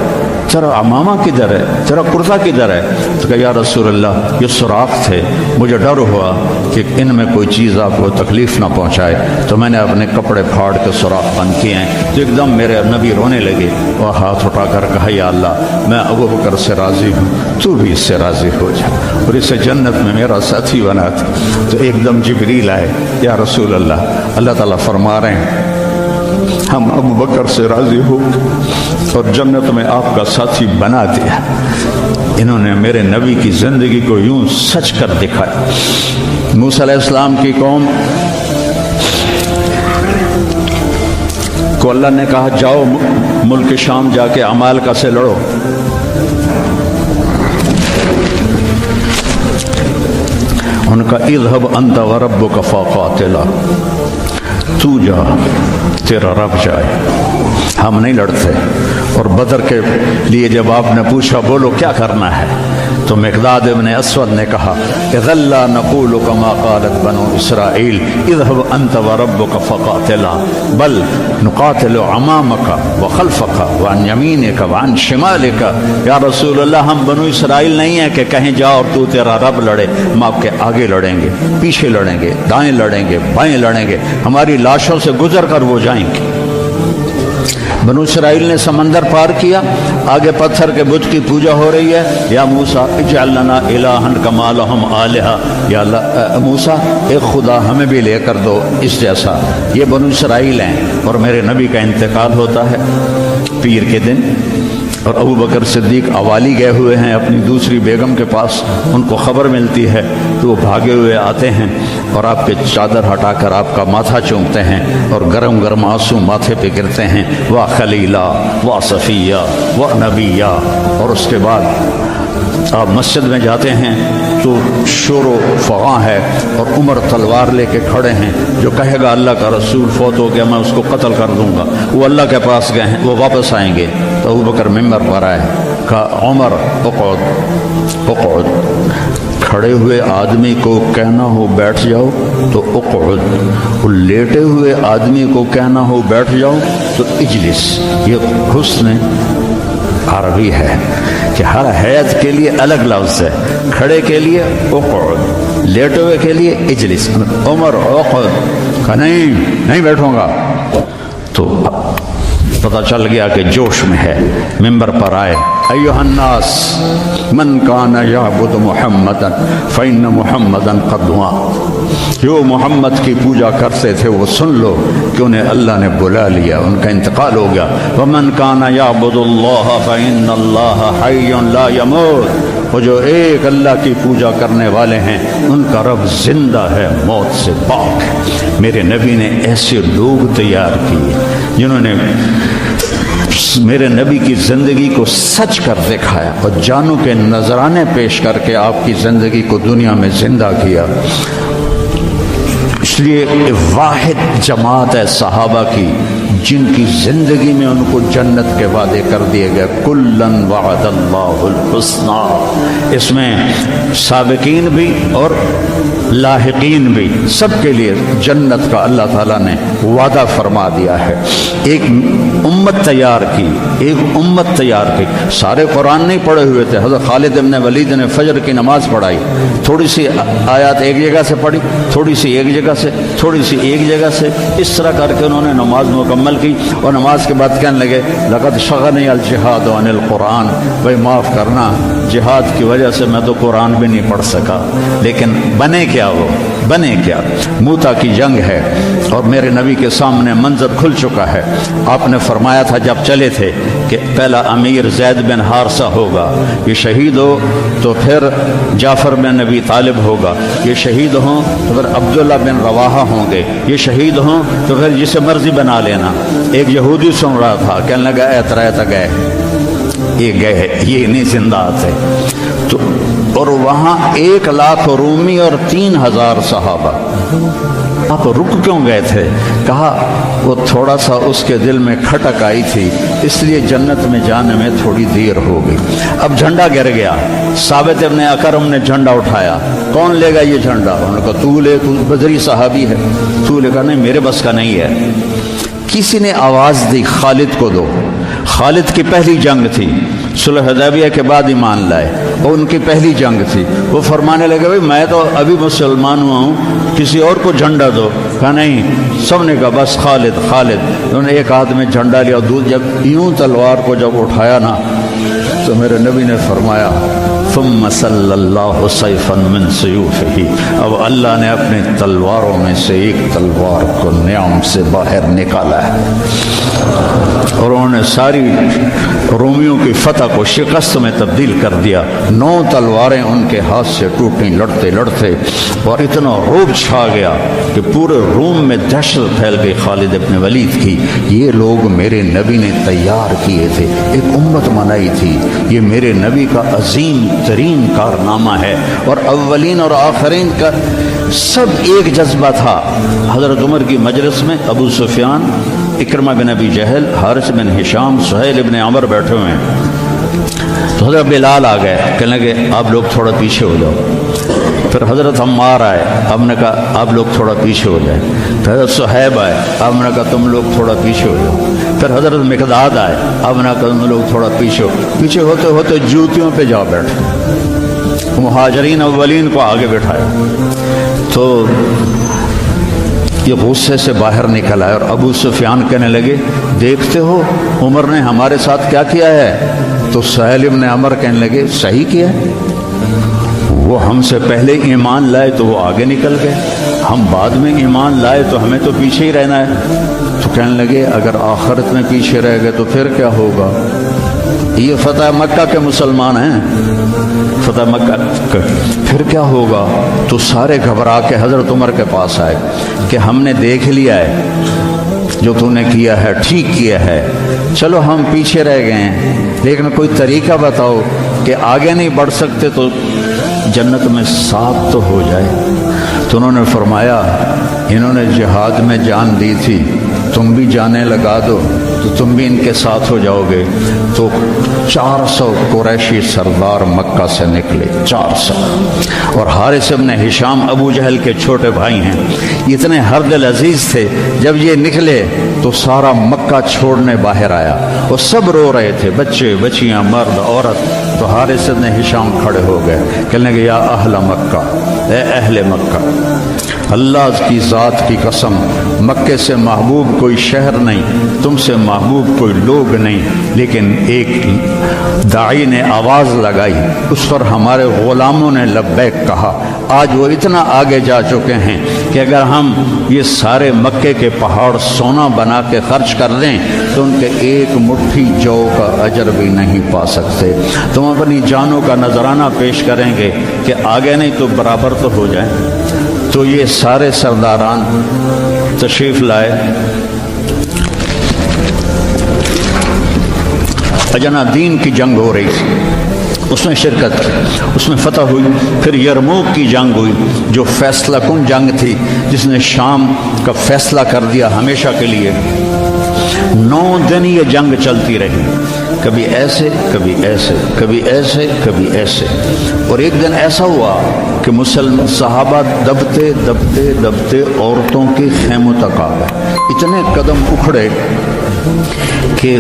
تیرا امامہ کدھر ہے, تیرا کرتا کدھر ہے؟ تو کہا یا رسول اللہ یہ سوراخ تھے, مجھے ڈر ہوا کہ ان میں کوئی چیز آپ کو تکلیف نہ پہنچائے تو میں نے اپنے کپڑے پھاڑ کے سوراخ بند کیے ہیں. تو ایک دم میرے نبی رونے لگے اور ہاتھ اٹھا کر کہا یا اللہ میں ابو بکر سے راضی ہوں, تو بھی اس سے راضی ہو جا اور اسے جنت میں میرا ساتھی بنا تھا. تو ایک دم جبریل آئے, یا رسول اللہ, اللہ تعالیٰ فرما رہے ہیں ہم ابو بکر سے راضی ہو اور جنت میں آپ کا ساتھی بنا دیا. انہوں نے میرے نبی کی زندگی کو یوں سچ کر دکھایا. موسیٰ علیہ السلام کی قوم کو اللہ نے کہا جاؤ ملک شام جا کے عمالقہ سے لڑو. ان کا اذهب انت وربک فقاتلا, تو جا تیرا رب جائے, ہم نہیں لڑتے. اور بدر کے لیے جب آپ نے پوچھا بولو کیا کرنا ہے, تو مقداد ابن اسود نے کہا اذا لا نقول كما قالت بنو اسرائیل اذهب انت وربك فقاتلا بل نقاتل امامك وخلفك وعن يمينك وعن شمالك. یا رسول اللہ ہم بنو اسرائیل نہیں ہیں کہ کہیں جا اور تو تیرا رب لڑے, ہم آپ کے آگے لڑیں گے, پیچھے لڑیں گے, دائیں لڑیں گے, بائیں لڑیں گے, ہماری لاشوں سے گزر کر وہ جائیں گے. بنو اسرائیل نے سمندر پار کیا, آگے پتھر کے بت کی پوجا ہو رہی ہے. یا موسیٰ اجعل لنا الہا کما لہم آلہہ, یا اللہ موسیٰ ایک خدا ہمیں بھی لے کر دو اس جیسا. یہ بنو اسرائیل ہیں اور میرے نبی کا انتقال ہوتا ہے پیر کے دن. اور ابو بکر صدیق اوالی گئے ہوئے ہیں اپنی دوسری بیگم کے پاس، ان کو خبر ملتی ہے تو وہ بھاگے ہوئے آتے ہیں اور آپ کے چادر ہٹا کر آپ کا ماتھا چومتے ہیں اور گرم گرم آنسو ماتھے پہ گرتے ہیں، وا خلیلہ وا صفیہ وا نبیہ۔ اور اس کے بعد آپ مسجد میں جاتے ہیں تو شور و فغاں ہے اور عمر تلوار لے کے کھڑے ہیں، جو کہے گا اللہ کا رسول فوت ہو گیا میں اس کو قتل کر دوں گا، وہ اللہ کے پاس گئے ہیں، وہ واپس آئیں گے۔ تو ابو بکر ممبر پر آئے، کہا عمر اقعد اقعد، کھڑے ہوئے آدمی کو کہنا ہو بیٹھ جاؤ تو اقعد، لیٹے ہوئے آدمی کو کہنا ہو بیٹھ جاؤ تو اجلس۔ یہ حسن عربی ہے کہ ہر حیت کے لیے الگ لفظ ہے، کھڑے کے لیے اقعد، لیٹے ہوئے کے لیے اجلس۔ عمر اقعد، کہا نہیں بیٹھوں گا۔ تو پتہ چل گیا کہ جوش میں ہے، ممبر پر آئے، ایھا الناس من کان یعبد محمدا فإن محمدا قد مات، جو محمد کی پوجا کرتے تھے وہ سن لو کہ انہیں اللہ نے بلا لیا، ان کا انتقال ہو گیا۔ ومن کان یعبد اللہ فإن اللہ حی لا یموت، وہ جو ایک اللہ کی پوجا کرنے والے ہیں ان کا رب زندہ ہے، موت سے پاک ہے۔ میرے نبی نے ایسے لوگ تیار کیے جنہوں نے میرے نبی کی زندگی کو سچ کر دکھایا اور جانوں کے نذرانے پیش کر کے آپ کی زندگی کو دنیا میں زندہ کیا۔ اس لیے واحد جماعت ہے صحابہ کی جن کی زندگی میں ان کو جنت کے وعدے کر دیے گئے، کلن وعد اللہ الحسنی۔ اس میں سابقین بھی اور لاحقین بھی، سب کے لیے جنت کا اللہ تعالیٰ نے وعدہ فرما دیا ہے۔ ایک امت تیار کی، ایک امت تیار کی۔ سارے قرآن نہیں پڑھے ہوئے تھے، حضرت خالد بن ولید نے فجر کی نماز پڑھائی، تھوڑی سی آیات ایک جگہ سے پڑھی، تھوڑی سی ایک جگہ سے، تھوڑی سی ایک جگہ سے، اس طرح کر کے انہوں نے نماز مکمل کی۔ اور نماز کے بعد کہنے لگے لقد شغلنی الجہاد عن القرآن، بھائی معاف کرنا، جہاد کی وجہ سے میں تو قرآن بھی نہیں پڑھ سکا، لیکن بنے کیا وہ بنے کیا؟ موتا کی جنگ ہے اور میرے نبی کے سامنے منظر کھل چکا ہے۔ آپ نے فرمایا تھا جب چلے تھے کہ پہلا امیر زید بن حارثہ ہوگا، یہ شہید ہو تو پھر جعفر بن ابی طالب ہوگا، یہ شہید ہوں تو پھر عبداللہ بن رواحہ ہوں گے، یہ شہید ہوں تو پھر جسے مرضی بنا لینا۔ ایک یہودی سن رہا تھا، کہنے لگا اعتراض گئے، یہ گئے، یہ نہیں زندہ تھے۔ تو اور وہاں 1,00,000 رومی اور 3,000 صحابہ۔ آپ رک کیوں گئے تھے؟ کہا وہ تھوڑا سا اس کے دل میں کھٹک آئی تھی، اس لیے جنت میں جانے میں تھوڑی دیر ہو گئی۔ اب جھنڈا گر گیا، ثابت ابن اکرم نے جھنڈا اٹھایا، کون لے گا یہ جھنڈا؟ انہوں نے کہا تو لے، تو بدری صحابی ہے، تو لے۔ کہا نہیں میرے بس کا نہیں ہے۔ کسی نے آواز دی خالد کو دو۔ خالد کی پہلی جنگ تھی، صلح حدیبیہ کے بعد ایمان لائے، اور ان کی پہلی جنگ تھی۔ وہ فرمانے لگے بھائی میں تو ابھی مسلمان ہوا ہوں، کسی اور کو جھنڈا دو۔ کہا نہیں، سب نے کہا بس خالد خالد۔ انہوں نے ایک ہاتھ میں جھنڈا لیا، جب یوں تلوار کو جب اٹھایا نا تو میرے نبی نے فرمایا ثم صلی اللہ سیفا من سیوفہ، اب اللہ نے اپنی تلواروں میں سے ایک تلوار کو نعم سے باہر نکالا ہے، اور انہوں نے ساری رومیوں کی فتح کو شکست میں تبدیل کر دیا۔ 9 تلواریں ان کے ہاتھ سے ٹوٹیں لڑتے لڑتے، اور اتنا رعب چھا گیا کہ پورے روم میں دہشت پھیل گئی خالد ابن ولید کی۔ یہ لوگ میرے نبی نے تیار کیے تھے، ایک امت بنائی تھی، یہ میرے نبی کا عظیم ترین کارنامہ ہے، اور اولین اور آخرین کا سب ایک جذبہ تھا۔ حضرت عمر کی مجلس میں ابو سفیان، اکرمہ بن ابی جہل، حارث بن ہشام، سہیل ابن عمر بیٹھے ہوئے ہیں۔ تو حضرت بلال آ گئے، کہنے لگے آپ لوگ تھوڑا پیچھے ہو جاؤ۔ پھر حضرت عمار آئے، آپ نے کہا آپ لوگ تھوڑا پیچھے ہو جائیں۔ پھر حضرت صہیب آئے، آپ نے کہا تم لوگ تھوڑا پیچھے ہو جاؤ۔ پھر حضرت مقداد آئے، آپ نے کہا تم لوگ تھوڑا پیچھے ہو۔ پیچھے ہوتے ہوتے جوتیوں پہ جا بیٹھے، مہاجرین اولین کو آگے بٹھایا۔ تو یہ غصے سے باہر نکل آئے، اور ابو سفیان کہنے لگے دیکھتے ہو عمر نے ہمارے ساتھ کیا کیا ہے؟ تو سہیل ابن عمر کہنے لگے صحیح کیا ہے، وہ ہم سے پہلے ایمان لائے تو وہ آگے نکل گئے، ہم بعد میں ایمان لائے تو ہمیں تو پیچھے ہی رہنا ہے۔ تو کہنے لگے اگر آخرت میں پیچھے رہ گئے تو پھر کیا ہوگا؟ یہ فتح مکہ کے مسلمان ہیں، فتح مکہ کا۔ پھر کیا ہوگا؟ تو سارے گھبرا کے حضرت عمر کے پاس آئے کہ ہم نے دیکھ لیا ہے جو تو نے کیا ہے، ٹھیک کیا ہے، چلو ہم پیچھے رہ گئے ہیں، لیکن کوئی طریقہ بتاؤ کہ آگے نہیں بڑھ سکتے تو جنت میں ساتھ تو ہو جائے۔ تو انہوں نے فرمایا انہوں نے جہاد میں جان دی تھی، تم بھی جانے لگا دو تو تم بھی ان کے ساتھ ہو جاؤ گے۔ تو 400 قریشی سردار مکہ سے نکلے، 400، اور حارث ابن ہشام ابو جہل کے چھوٹے بھائی ہیں، اتنے ہر دل عزیز تھے۔ جب یہ نکلے تو سارا مکہ چھوڑنے باہر آیا، وہ سب رو رہے تھے، بچے بچیاں مرد عورت۔ تو حارث ابن ہشام کھڑے ہو گئے، کہنے لگے یا اہل مکہ، اے اہل مکہ، اللہ کی ذات کی قسم، مکے سے محبوب کوئی شہر نہیں، تم سے محبوب کوئی لوگ نہیں، لیکن ایک داعی نے آواز لگائی، اس پر ہمارے غلاموں نے لبیک کہا۔ آج وہ اتنا آگے جا چکے ہیں کہ اگر ہم یہ سارے مکے کے پہاڑ سونا بنا کے خرچ کر دیں تو ان کے ایک مٹھی جو کا اجر بھی نہیں پا سکتے۔ تم اپنی جانوں کا نذرانہ پیش کریں گے کہ آگے نہیں تو برابر تو ہو جائیں۔ تو یہ سارے سرداران تشریف لائے، اجنا دین کی جنگ ہو رہی تھی، اس میں شرکت کی، اس میں فتح ہوئی۔ پھر یرموک کی جنگ ہوئی جو فیصلہ کن جنگ تھی، جس نے شام کا فیصلہ کر دیا ہمیشہ کے لیے۔ 9 دن یہ جنگ چلتی رہی، کبھی ایسے کبھی ایسے، کبھی ایسے کبھی ایسے، اور ایک دن ایسا ہوا کہ مسلمان صحابہ دبتے دبتے دبتے عورتوں کے خیموں تک آ گئے، اتنے قدم اکھڑے کہ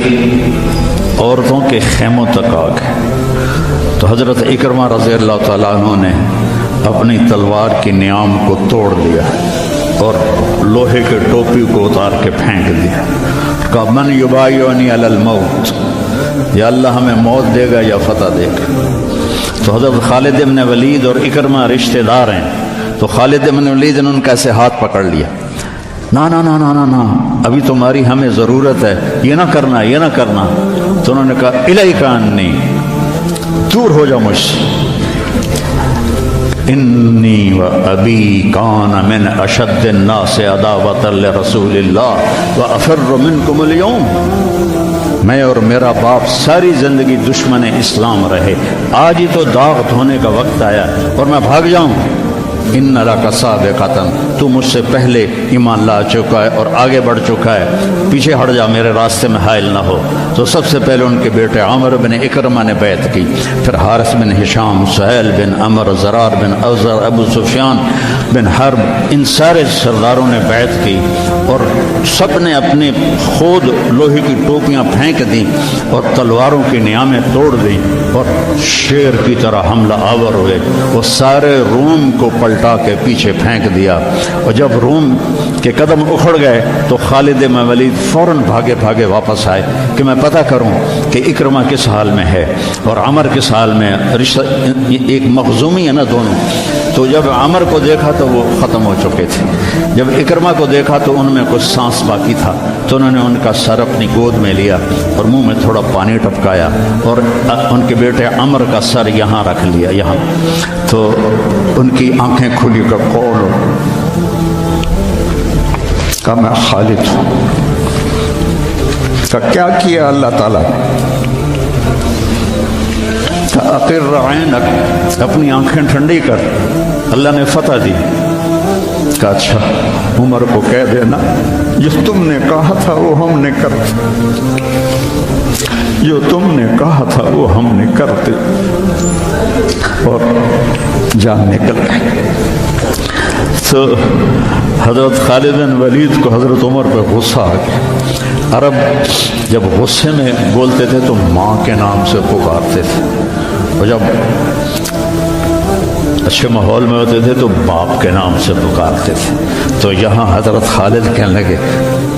عورتوں کے خیموں تک آ گئے۔ تو حضرت اکرمہ رضی اللہ تعالیٰ عنہ نے اپنی تلوار کی نیام کو توڑ دیا اور لوہے کے ٹوپی کو اتار کے پھینک دیا، کہا من یبایعنی علی الموت، یا اللہ ہمیں موت دے گا یا فتح دے گا۔ تو حضرت خالد بن ولید اور اکرمہ رشتہ دار ہیں، تو خالد بن ولید نے ان کا ایسے ہاتھ پکڑ لیا، نا نا نا نا نا نا، ابھی تمہاری ہمیں ضرورت ہے، یہ نہ کرنا یہ نہ کرنا۔ تو انہوں نے کہا الیک عنی، دور ہو جاؤ مجھ سے، انی و ابی کان من اشد الناس عداوۃ لرسول اللہ و افر منکم اليوم، میں اور میرا باپ ساری زندگی دشمن اسلام رہے، آج ہی تو داغ دھونے کا وقت آیا اور میں بھاگ جاؤں۔ ان لک سابقۃ، تو مجھ سے پہلے ایمان لا چکا ہے اور آگے بڑھ چکا ہے، پیچھے ہٹ جا، میرے راستے میں حائل نہ ہو۔ تو سب سے پہلے ان کے بیٹے عامر بن اکرمہ نے بیعت کی، پھر حارث بن ہشام، سہیل بن عمر، زرار بن اوزر، ابو سفیان بن حرب، ان سارے سرداروں نے بیعت کی، اور سب نے اپنے خود لوہے کی ٹوپیاں پھینک دیں اور تلواروں کی نیامیں توڑ دیں اور شیر کی طرح حملہ آور ہوئے۔ وہ سارے روم کو پلٹا کے پیچھے پھینک دیا، اور جب روم کے قدم اکھڑ گئے تو خالد بن ولید فوراً بھاگے بھاگے واپس آئے کہ میں پتہ کروں کہ اکرمہ کس حال میں ہے اور عمر کس حال میں، رشتہ ایک مخزومی ہے نا دونوں۔ تو جب عمر کو دیکھا تو وہ ختم ہو چکے تھے، جب اکرمہ کو دیکھا تو ان میں کچھ سانس باقی تھا، تو انہوں نے ان کا سر اپنی گود میں لیا اور منہ میں تھوڑا پانی ٹپکایا اور ان کے بیٹے عمر کا سر یہاں رکھ لیا، یہاں۔ تو ان کی آنکھیں کھلی کر قول کہ میں خالد ہوں۔ کہ کیا کیا اللہ تعالیٰ کہ اقر عینک، اپنی آنکھیں ٹھنڈی کر، اللہ نے فتح دی۔ کہ اچھا عمر کو کہہ دینا جو تم نے کہا تھا وہ ہم نے کر دیا، جو تم نے کہا تھا وہ ہم نے کر دیا، اور جان نکل گئی۔ تو حضرت خالد بن ولید کو حضرت عمر پہ غصہ آ گیا۔ عرب جب غصے میں بولتے تھے تو ماں کے نام سے پکارتے تھے، اور جب اچھے ماحول میں ہوتے تھے تو باپ کے نام سے پکارتے تھے۔ تو یہاں حضرت خالد کہنے لگے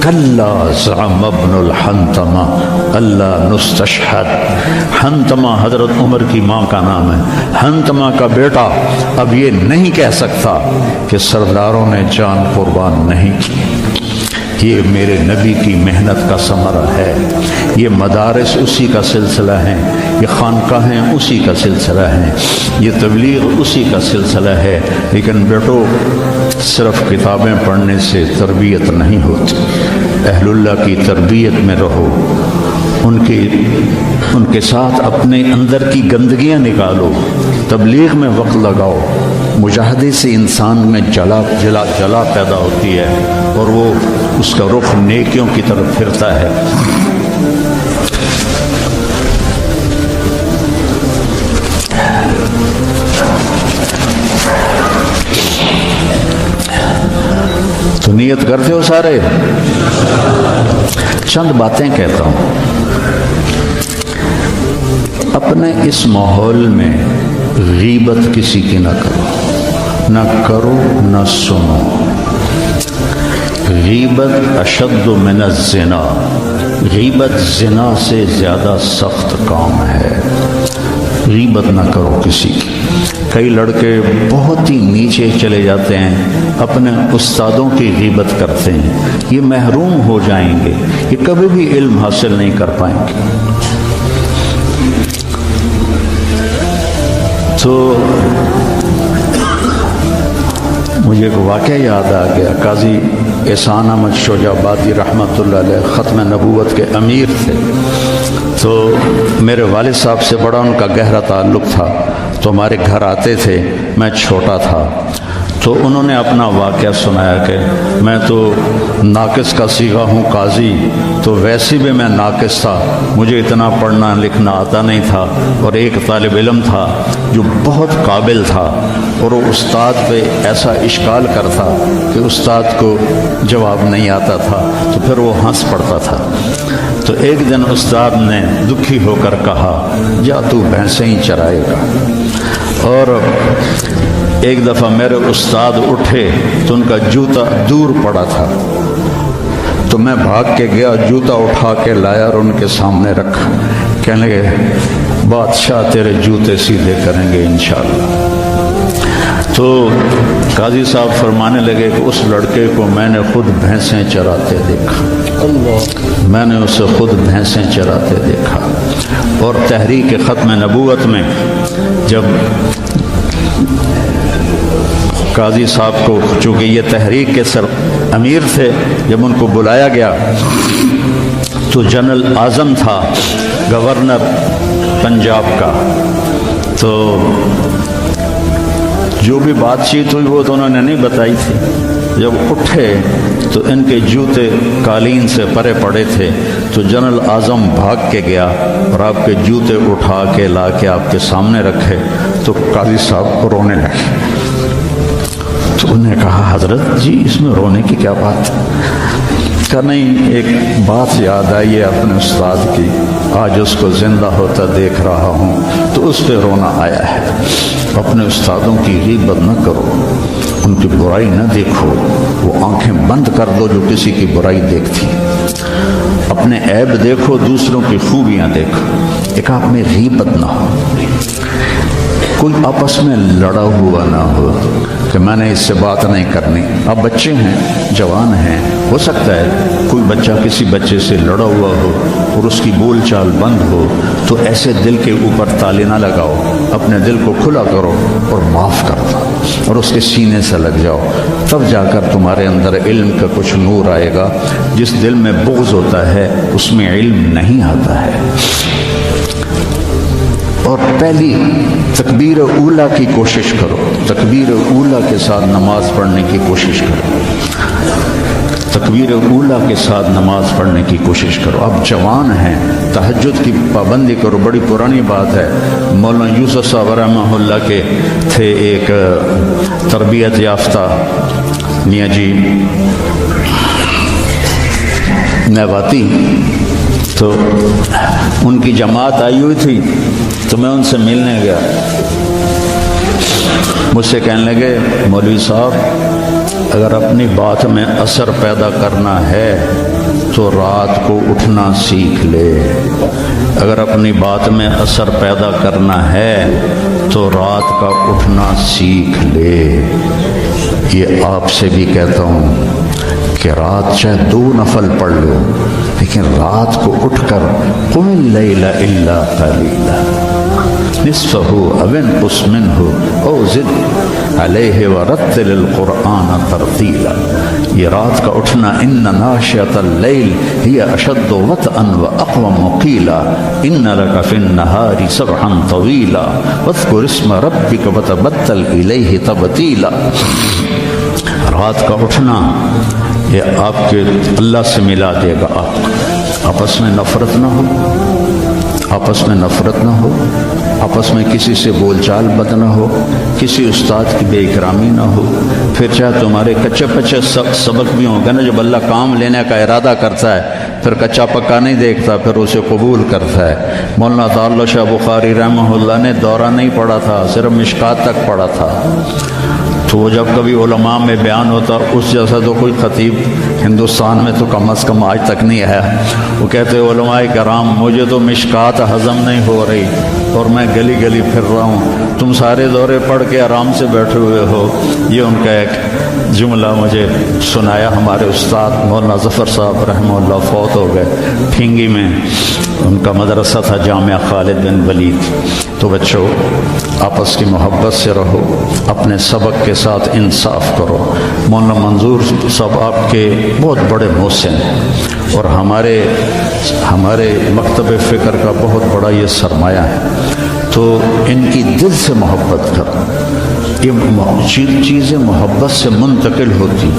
کلا زعم ابن الحنتمہ اللہ نستشہد۔ حنتمہ حضرت عمر کی ماں کا نام ہے، حنتمہ کا بیٹا اب یہ نہیں کہہ سکتا کہ سرداروں نے جان قربان نہیں کی۔ یہ میرے نبی کی محنت کا ثمرہ ہے، یہ مدارس اسی کا سلسلہ ہیں، یہ خانقاہیں اسی کا سلسلہ ہیں، یہ تبلیغ اسی کا سلسلہ ہے۔ لیکن بیٹو، صرف کتابیں پڑھنے سے تربیت نہیں ہوتی، اہل اللہ کی تربیت میں رہو، ان کے ساتھ اپنے اندر کی گندگیاں نکالو، تبلیغ میں وقت لگاؤ۔ مجاہدے سے انسان میں جلا پیدا ہوتی ہے اور وہ اس کا رخ نیکیوں کی طرف پھرتا ہے۔ تو نیت کرتے ہو سارے؟ چند باتیں کہتا ہوں۔ اپنے اس ماحول میں غیبت کسی کی نہ کرو نہ سنو۔ غیبت اشد من الزنا، غیبت زنا سے زیادہ سخت کام ہے۔ غیبت نہ کرو کسی کی۔ کئی لڑکے بہت ہی نیچے چلے جاتے ہیں، اپنے استادوں کی غیبت کرتے ہیں، یہ محروم ہو جائیں گے، یہ کبھی بھی علم حاصل نہیں کر پائیں گے۔ تو مجھے ایک واقعہ یاد آ گیا۔ قاضی احسان احمد شجاع آبادی رحمۃ اللہ علیہ ختم نبوت کے امیر تھے، تو میرے والد صاحب سے بڑا ان کا گہرا تعلق تھا، تو ہمارے گھر آتے تھے، میں چھوٹا تھا، تو انہوں نے اپنا واقعہ سنایا کہ میں تو ناقص کا صیغہ ہوں قاضی، تو ویسے بھی میں ناقص تھا، مجھے اتنا پڑھنا لکھنا آتا نہیں تھا، اور ایک طالب علم تھا جو بہت قابل تھا، اور وہ استاد پہ ایسا اشکال کرتا کہ استاد کو جواب نہیں آتا تھا، تو پھر وہ ہنس پڑتا تھا۔ تو ایک دن استاد نے دکھی ہو کر کہا، جا تو بھینسیں ہی چرائے گا۔ اور ایک دفعہ میرے استاد اٹھے تو ان کا جوتا دور پڑا تھا، تو میں بھاگ کے گیا، جوتا اٹھا کے لایا اور ان کے سامنے رکھا۔ کہنے لگے، بادشاہ تیرے جوتے سیدھے کریں گے انشاءاللہ۔ تو قاضی صاحب فرمانے لگے کہ اس لڑکے کو میں نے خود بھینسیں چراتے دیکھا، میں نے اسے خود بھینسیں چراتے دیکھا۔ اور تحریک ختم نبوت میں جب قاضی صاحب کو، چونکہ یہ تحریک کے سر امیر تھے، جب ان کو بلایا گیا تو جنرل اعظم تھا، گورنر پنجاب کا، تو جو بھی بات چیت ہوئی وہ تو انہوں نے نہیں بتائی تھی۔ جب اٹھے تو ان کے جوتے قالین سے پرے پڑے تھے، تو جنرل اعظم بھاگ کے گیا اور آپ کے جوتے اٹھا کے لا کے آپ کے سامنے رکھے، تو قاضی صاحب رونے لگے۔ تو انہوں نے کہا، حضرت جی اس میں رونے کی کیا بات ہے؟ کہا نہیں، ایک بات یاد آئی ہے اپنے استاد کی، آج اس کو زندہ ہوتا دیکھ رہا ہوں تو اس پہ رونا آیا ہے۔ اپنے استادوں کی غیبت نہ کرو، ان کی برائی نہ دیکھو، وہ آنکھیں بند کر دو جو کسی کی برائی دیکھتی۔ اپنے عیب دیکھو، دوسروں کی خوبیاں دیکھو، ایک آپ میں غیبت نہ ہو، کوئی آپس میں لڑا ہوا نہ ہو کہ میں نے اس سے بات نہیں کرنی۔ آپ بچے ہیں، جوان ہیں، ہو سکتا ہے کوئی بچہ کسی بچے سے لڑا ہوا ہو اور اس کی بول چال بند ہو، تو ایسے دل کے اوپر تالے نہ لگاؤ، اپنے دل کو کھلا کرو اور معاف کر دو اور اس کے سینے سے لگ جاؤ، تب جا کر تمہارے اندر علم کا کچھ نور آئے گا۔ جس دل میں بغض ہوتا ہے اس میں علم نہیں آتا ہے۔ اور پہلی تکبیر اولیٰ کی کوشش کرو، تکبیر اولیٰ کے ساتھ نماز پڑھنے کی کوشش کرو، تکبیر اولیٰ کے ساتھ نماز پڑھنے کی کوشش کرو۔ اب جوان ہیں، تہجد کی پابندی کرو۔ بڑی پرانی بات ہے، مولانا یوسف صاحب رحمہ اللہ کے تھے ایک تربیت یافتہ میاں جی نیواتی، تو ان کی جماعت آئی ہوئی تھی، تو میں ان سے ملنے گیا۔ مجھ سے کہنے لگے، مولوی صاحب اگر اپنی بات میں اثر پیدا کرنا ہے تو رات کو اٹھنا سیکھ لے، اگر اپنی بات میں اثر پیدا کرنا ہے تو رات کا اٹھنا سیکھ لے۔ یہ آپ سے بھی کہتا ہوں کہ رات چاہے 2 نفل پڑھ لو، لیکن رات کو اٹھ کر قم اللیل الا قلیلا نصفہ او انقص منہ او زد علیہ ورتل القرآن ترتیلا. یہ رات کا اٹھنا، ان ناشئۃ اللیل ہی اشد وطئا واقوم قیلا ان لک فی النہار سبحا طویلا واذکر اسم ربک وتبتل الیہ تبتیلا. رات کا اٹھنا یہ آپ کے اللہ سے ملا دے گا. آپ آپس میں نفرت نہ ہو، آپس میں نفرت نہ ہو، آپس میں کسی سے بول چال بد نہ ہو، کسی استاد کی بے اکرامی نہ ہو. پھر چاہے تمہارے کچے پچے سبق بھی ہوں گے نا، جب اللہ کام لینے کا ارادہ کرتا ہے پھر کچا پکا نہیں دیکھتا، پھر اسے قبول کرتا ہے. مولانا تعالی شاہ بخاری رحمہ اللہ نے دورہ نہیں پڑھا تھا، صرف مشکات تک پڑھا تھا. تو وہ جب کبھی علماء میں بیان ہوتا، اس جیسا تو کوئی خطیب ہندوستان میں تو کم از کم آج تک نہیں آیا. وہ کہتے علماء کرام مجھے تو مشکات ہضم نہیں ہو رہی اور میں گلی گلی پھر رہا ہوں، تم سارے دورے پڑھ کے آرام سے بیٹھے ہوئے ہو. یہ ان کا ایک جملہ مجھے سنایا ہمارے استاد مولانا ظفر صاحب رحمہ اللہ، فوت ہو گئے. پھینگی میں ان کا مدرسہ تھا جامعہ خالد بن ولید. تو بچوں آپس کی محبت سے رہو، اپنے سبق کے ساتھ انصاف کرو. مولانا منظور صاحب آپ کے بہت بڑے محسن اور ہمارے مکتب فکر کا بہت بڑا یہ سرمایہ ہے. تو ان کی دل سے محبت کرو. یہ چیزیں محبت سے منتقل ہوتی،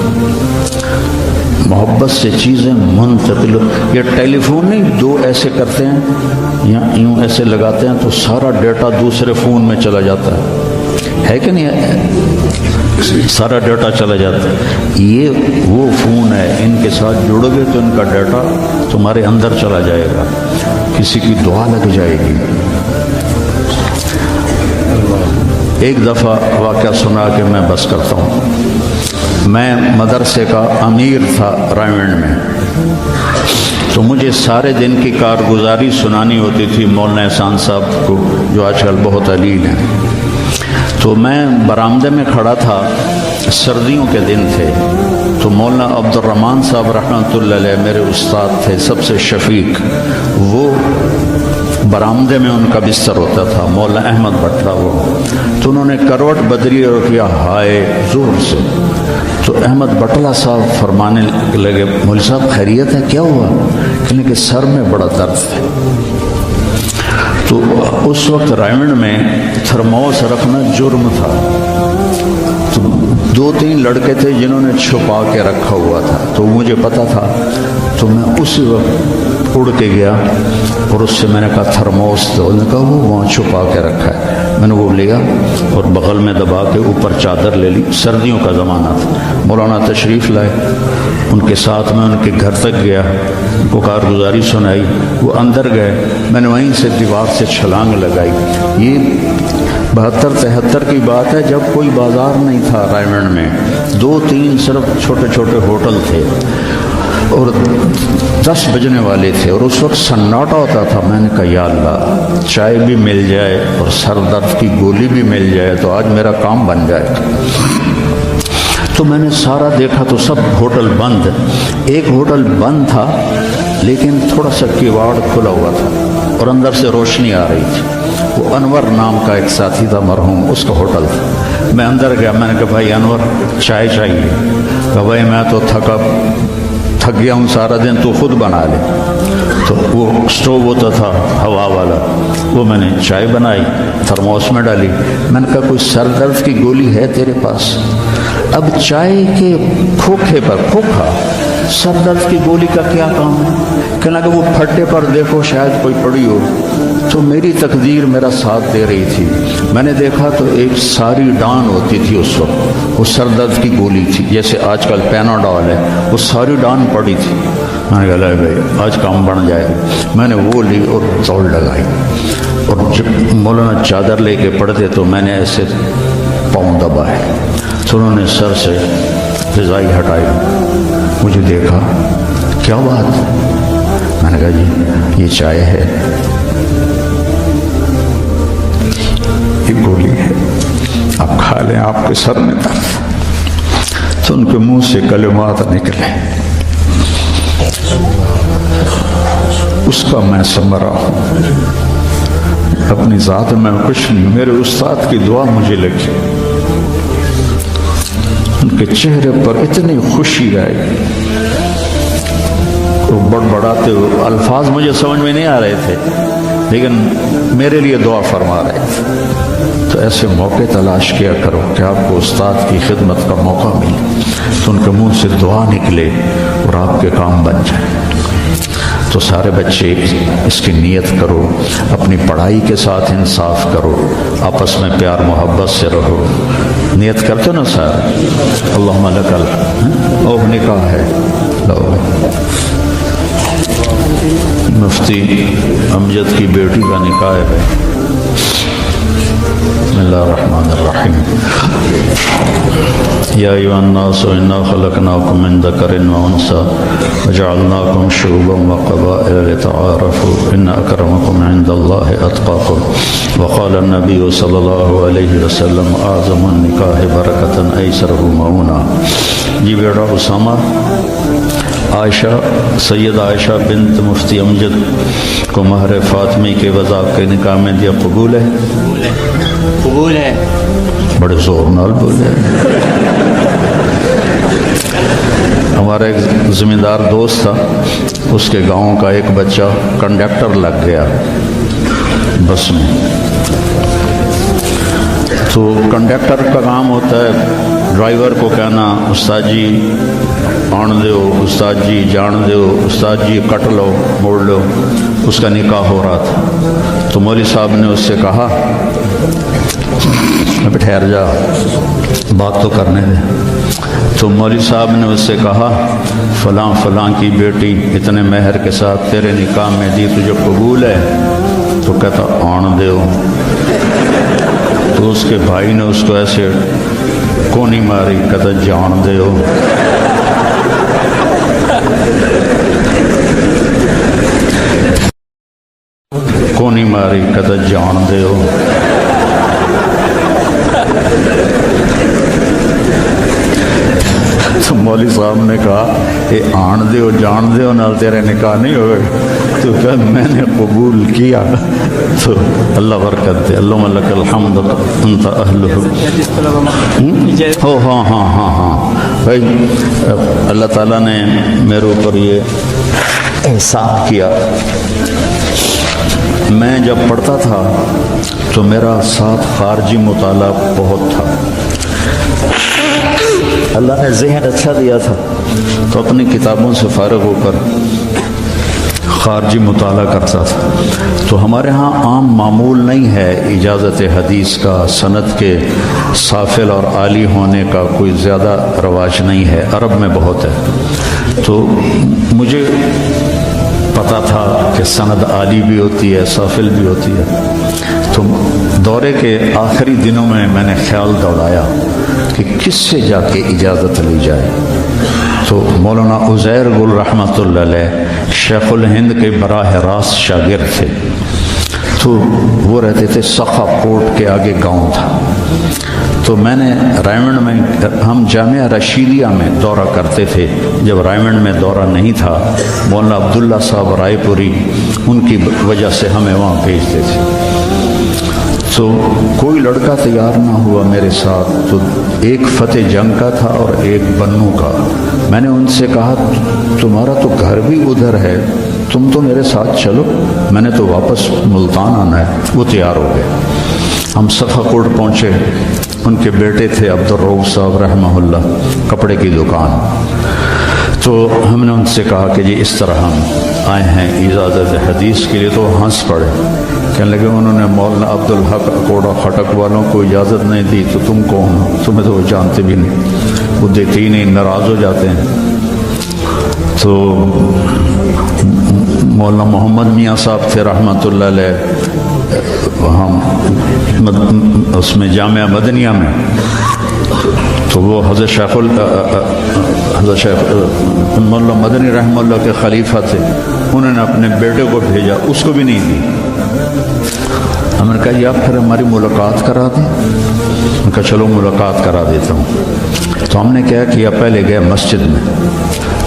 محبت سے چیزیں منتقل. یہ ٹیلی فون نہیں، 2 ایسے کرتے ہیں یا یوں ایسے لگاتے ہیں تو سارا ڈیٹا دوسرے فون میں چلا جاتا ہے کہ نہیں؟ سارا ڈیٹا چلا جاتا ہے. یہ وہ فون ہے، ان کے ساتھ جڑو گے تو ان کا ڈیٹا تمہارے اندر چلا جائے گا، کسی کی دعا لگ جائے گی. ایک دفعہ واقعہ سنا کے میں بس کرتا ہوں. میں مدرسے کا امیر تھا رائمنڈ میں، تو مجھے سارے دن کی کارگزاری سنانی ہوتی تھی مولانا احسان صاحب کو، جو آج کل بہت علیل ہیں. تو میں برآمدے میں کھڑا تھا، سردیوں کے دن تھے. تو مولانا عبد الرحمن صاحب رحمۃ اللہ علیہ میرے استاد تھے، سب سے شفیق. وہ برآمدے میں ان کا بستر ہوتا تھا، مولانا احمد بٹلہ وہ. تو انہوں نے کروٹ بدلی اور کیا ہائے زور سے. تو احمد بٹلہ صاحب فرمانے لگے مولوی صاحب خیریت ہے، کیا ہوا؟ کہنے کہ سر میں بڑا درد ہے. تو اس وقت رائمنڈ میں تھرموس رکھنا جرم تھا. تو 2-3 لڑکے تھے جنہوں نے چھپا کے رکھا ہوا تھا، تو مجھے پتا تھا. تو میں اسی وقت اڑ کے گیا اور اس سے میں نے کہا تھرموس دو. انہوں نے کہا وہ وہاں چھپا کے رکھا ہے. میں نے وہ لیا اور بغل میں دبا کے اوپر چادر لے لی. سردیوں کا زمانہ تھا. مولانا تشریف لائے، ان کے ساتھ میں ان کے گھر تک گیا، ان کو کارگزاری سنائی. وہ اندر گئے، میں نے وہیں سے دیوار سے چھلانگ لگائی. یہ 72-73 کی بات ہے، جب کوئی بازار نہیں تھا رائمنڈ میں. 2-3 صرف چھوٹے چھوٹے ہوٹل تھے اور 10 بجنے والے تھے اور اس وقت سناٹا ہوتا تھا. میں نے کہا یا اللہ چائے بھی مل جائے اور سر درد کی گولی بھی مل جائے تو آج میرا کام بن جائے. تو میں نے سارا دیکھا تو سب ہوٹل بند. ایک ہوٹل بند تھا لیکن تھوڑا سا کیواڑ کھلا ہوا تھا اور اندر سے روشنی آ رہی تھی. وہ انور نام کا ایک ساتھی تھا مرحوم، اس کا ہوٹل تھا. میں اندر گیا، میں نے کہا بھائی انور چائے چاہیے. کہا بھائی میں تو تھک گیا ہوں سارا دن، تو خود بنا لے. تو وہ اسٹوو ہوتا تھا ہوا والا، وہ میں نے چائے بنائی، تھرموس میں ڈالی. میں نے کہا کوئی سر درد کی گولی ہے تیرے پاس؟ اب چائے کے کھوکھے پر کھوکھا سر درد کی گولی کا کیا کام ہے؟ کہنا کہ وہ پھٹے پر دیکھو شاید کوئی پڑی ہو. تو میری تقدیر میرا ساتھ دے رہی تھی. میں نے دیکھا تو ایک ساری ڈان ہوتی تھی اس وقت، وہ سر درد کی گولی تھی جیسے آج کل پیناڈول ہے، وہ ساری ڈان پڑی تھی. میں نے کہا لے بھائی آج کام بن جائے. میں نے وہ لی اور دوڑ لگائی اور جب مولانا چادر لے کے پڑھتے تو میں نے ایسے پاؤں دبائے. تو انہوں نے سر سے رضائی ہٹائی، مجھے دیکھا کیا بات؟ میں نے کہا جی یہ چائے ہے، یہ گولی ہے، آپ کھا لیں آپ کے سر میں درد. تو ان کے منہ سے کلمات نکلے، اس کا میں ثمرہ ہوں، اپنی ذات میں کچھ نہیں، میرے استاد کی دعا مجھے لگی، ان کے چہرے پر اتنی خوشی آئی، وہ بڑبڑاتے ہوئے، الفاظ مجھے سمجھ میں نہیں آ رہے تھے لیکن میرے لیے دعا فرما رہے تھے۔ تو ایسے موقع تلاش کیا کرو کہ آپ کو استاد کی خدمت کا موقع ملے تو ان کے منہ سے دعا نکلے اور آپ کے کام بن جائیں۔ تو سارے بچے اس کی نیت کرو، اپنی پڑھائی کے ساتھ انصاف کرو، آپس میں پیار محبت سے رہو، نیت کرتے نا سارے، اللہم لک الحمد۔ اور نکاح ہے، لو مفتی امجد کی بیٹی کا نکاح ہے۔ بسم اللہ الرحمن الرحیم۔ یا ایھا الناس انا خلقناکم من ذکر و انثی وجعلناکم شعوبا وقبائل لتعارفوا ان اکرمکم عند اللہ اتقاکم وقال النبی صلی اللہ علیہ وسلم اعظم النکاح برکۃ ایسرہ مؤونہ۔ جی بیٹا اسامہ، عائشہ، سید عائشہ بنت مفتی امجد کو مہر فاطمی کے وضع کے نکاح میں دیا، قبول ہے؟ قبول ہے۔ بڑے زور نال بولے۔ ہمارا ایک زمیندار دوست تھا، اس کے گاؤں کا ایک بچہ کنڈکٹر لگ گیا بس میں۔ تو کنڈکٹر کا کام ہوتا ہے ڈرائیور کو کہنا استاد جی آن دیو، استاد جی جان دیو، استاد جی کٹ لو موڑ لو۔ اس کا نکاح ہو رہا تھا تو مولوی صاحب نے اس سے کہا ابھی ٹھہر جا، بات تو کرنے دے۔ تو مولوی صاحب نے اس سے کہا فلاں فلاں کی بیٹی اتنے مہر کے ساتھ تیرے نکاح میں دی، تجھے قبول ہے؟ تو کہتا آن دیو۔ تو اس کے بھائی نے اس کو ایسے کونی ماری، کہتا جان دیو۔ کونی ماری، کہتا جان دیو۔ تو مولوی صاحب نے کہا یہ آن دیو جان دیو نال تیرے نکاح نہیں ہوئے۔ تو کہا میں نے قبول کیا۔ تو اللہ برکت دے، اللہم لک الحمد انت اہلہ۔ ہاں ہاں ہاں ہاں بھائی، اللہ تعالیٰ نے میرے اوپر یہ احسان کیا۔ میں جب پڑھتا تھا تو میرا ساتھ خارجی مطالعہ بہت تھا، اللہ نے ذہن اچھا دیا تھا تو اپنی کتابوں سے فارغ ہو کر خارجی مطالعہ کرتا تھا۔ تو ہمارے ہاں عام معمول نہیں ہے اجازت حدیث کا، سند کے سافل اور عالی ہونے کا کوئی زیادہ رواج نہیں ہے، عرب میں بہت ہے۔ تو مجھے پتا تھا کہ سند عالی بھی ہوتی ہے، سافل بھی ہوتی ہے۔ تو دورے کے آخری دنوں میں نے خیال دوڑایا کہ کس سے جا کے اجازت لی جائے۔ تو مولانا عزیر گل رحمۃ اللہ علیہ شیخ الہند کے براہ راست شاگرد تھے۔ تو وہ رہتے تھے سخا کوٹ کے آگے گاؤں تھا۔ تو میں نے رائمنڈ میں، ہم جامعہ رشیدیہ میں دورہ کرتے تھے، جب رائمنڈ میں دورہ نہیں تھا مولانا عبداللہ صاحب رائے پوری، ان کی وجہ سے ہمیں وہاں بھیجتے تھے۔ تو کوئی لڑکا تیار نہ ہوا میرے ساتھ، تو ایک فتح جنگ کا تھا اور ایک بنو کا۔ میں نے ان سے کہا تمہارا تو گھر بھی ادھر ہے، تم تو میرے ساتھ چلو، میں نے تو واپس ملتان آنا ہے۔ وہ تیار ہو گئے، ہم صفا کوٹ پہنچے۔ ان کے بیٹے تھے عبد الرؤف صاحب رحمہ اللہ، کپڑے کی دکان۔ تو ہم نے ان سے کہا کہ جی اس طرح ہم آئے ہیں اجازت حدیث کے لیے، تو ہنس پڑے، کہنے لگے انہوں نے مولانا عبد الحق کوڑا خٹک والوں کو اجازت نہیں دی، تو تم کون ہو؟ تمہیں تو وہ جانتے بھی نہیں، وہ دیتے ہی نہیں، ناراض ہو جاتے ہیں۔ تو مولانا محمد میاں صاحب تھے رحمۃ اللہ علیہ، ہم اس میں جامعہ مدنیہ میں، تو وہ حضرت شیخ مولانا مدنی رحمہ اللہ کے خلیفہ تھے، انہوں نے اپنے بیٹے کو بھیجا، اس کو بھی نہیں دی۔ ہم نے کہا یا پھر ہماری ملاقات کرا دیں، ان کا چلو ملاقات کرا دیتا ہوں۔ تو تو ہم نے کیا کیا، پہلے گئے مسجد میں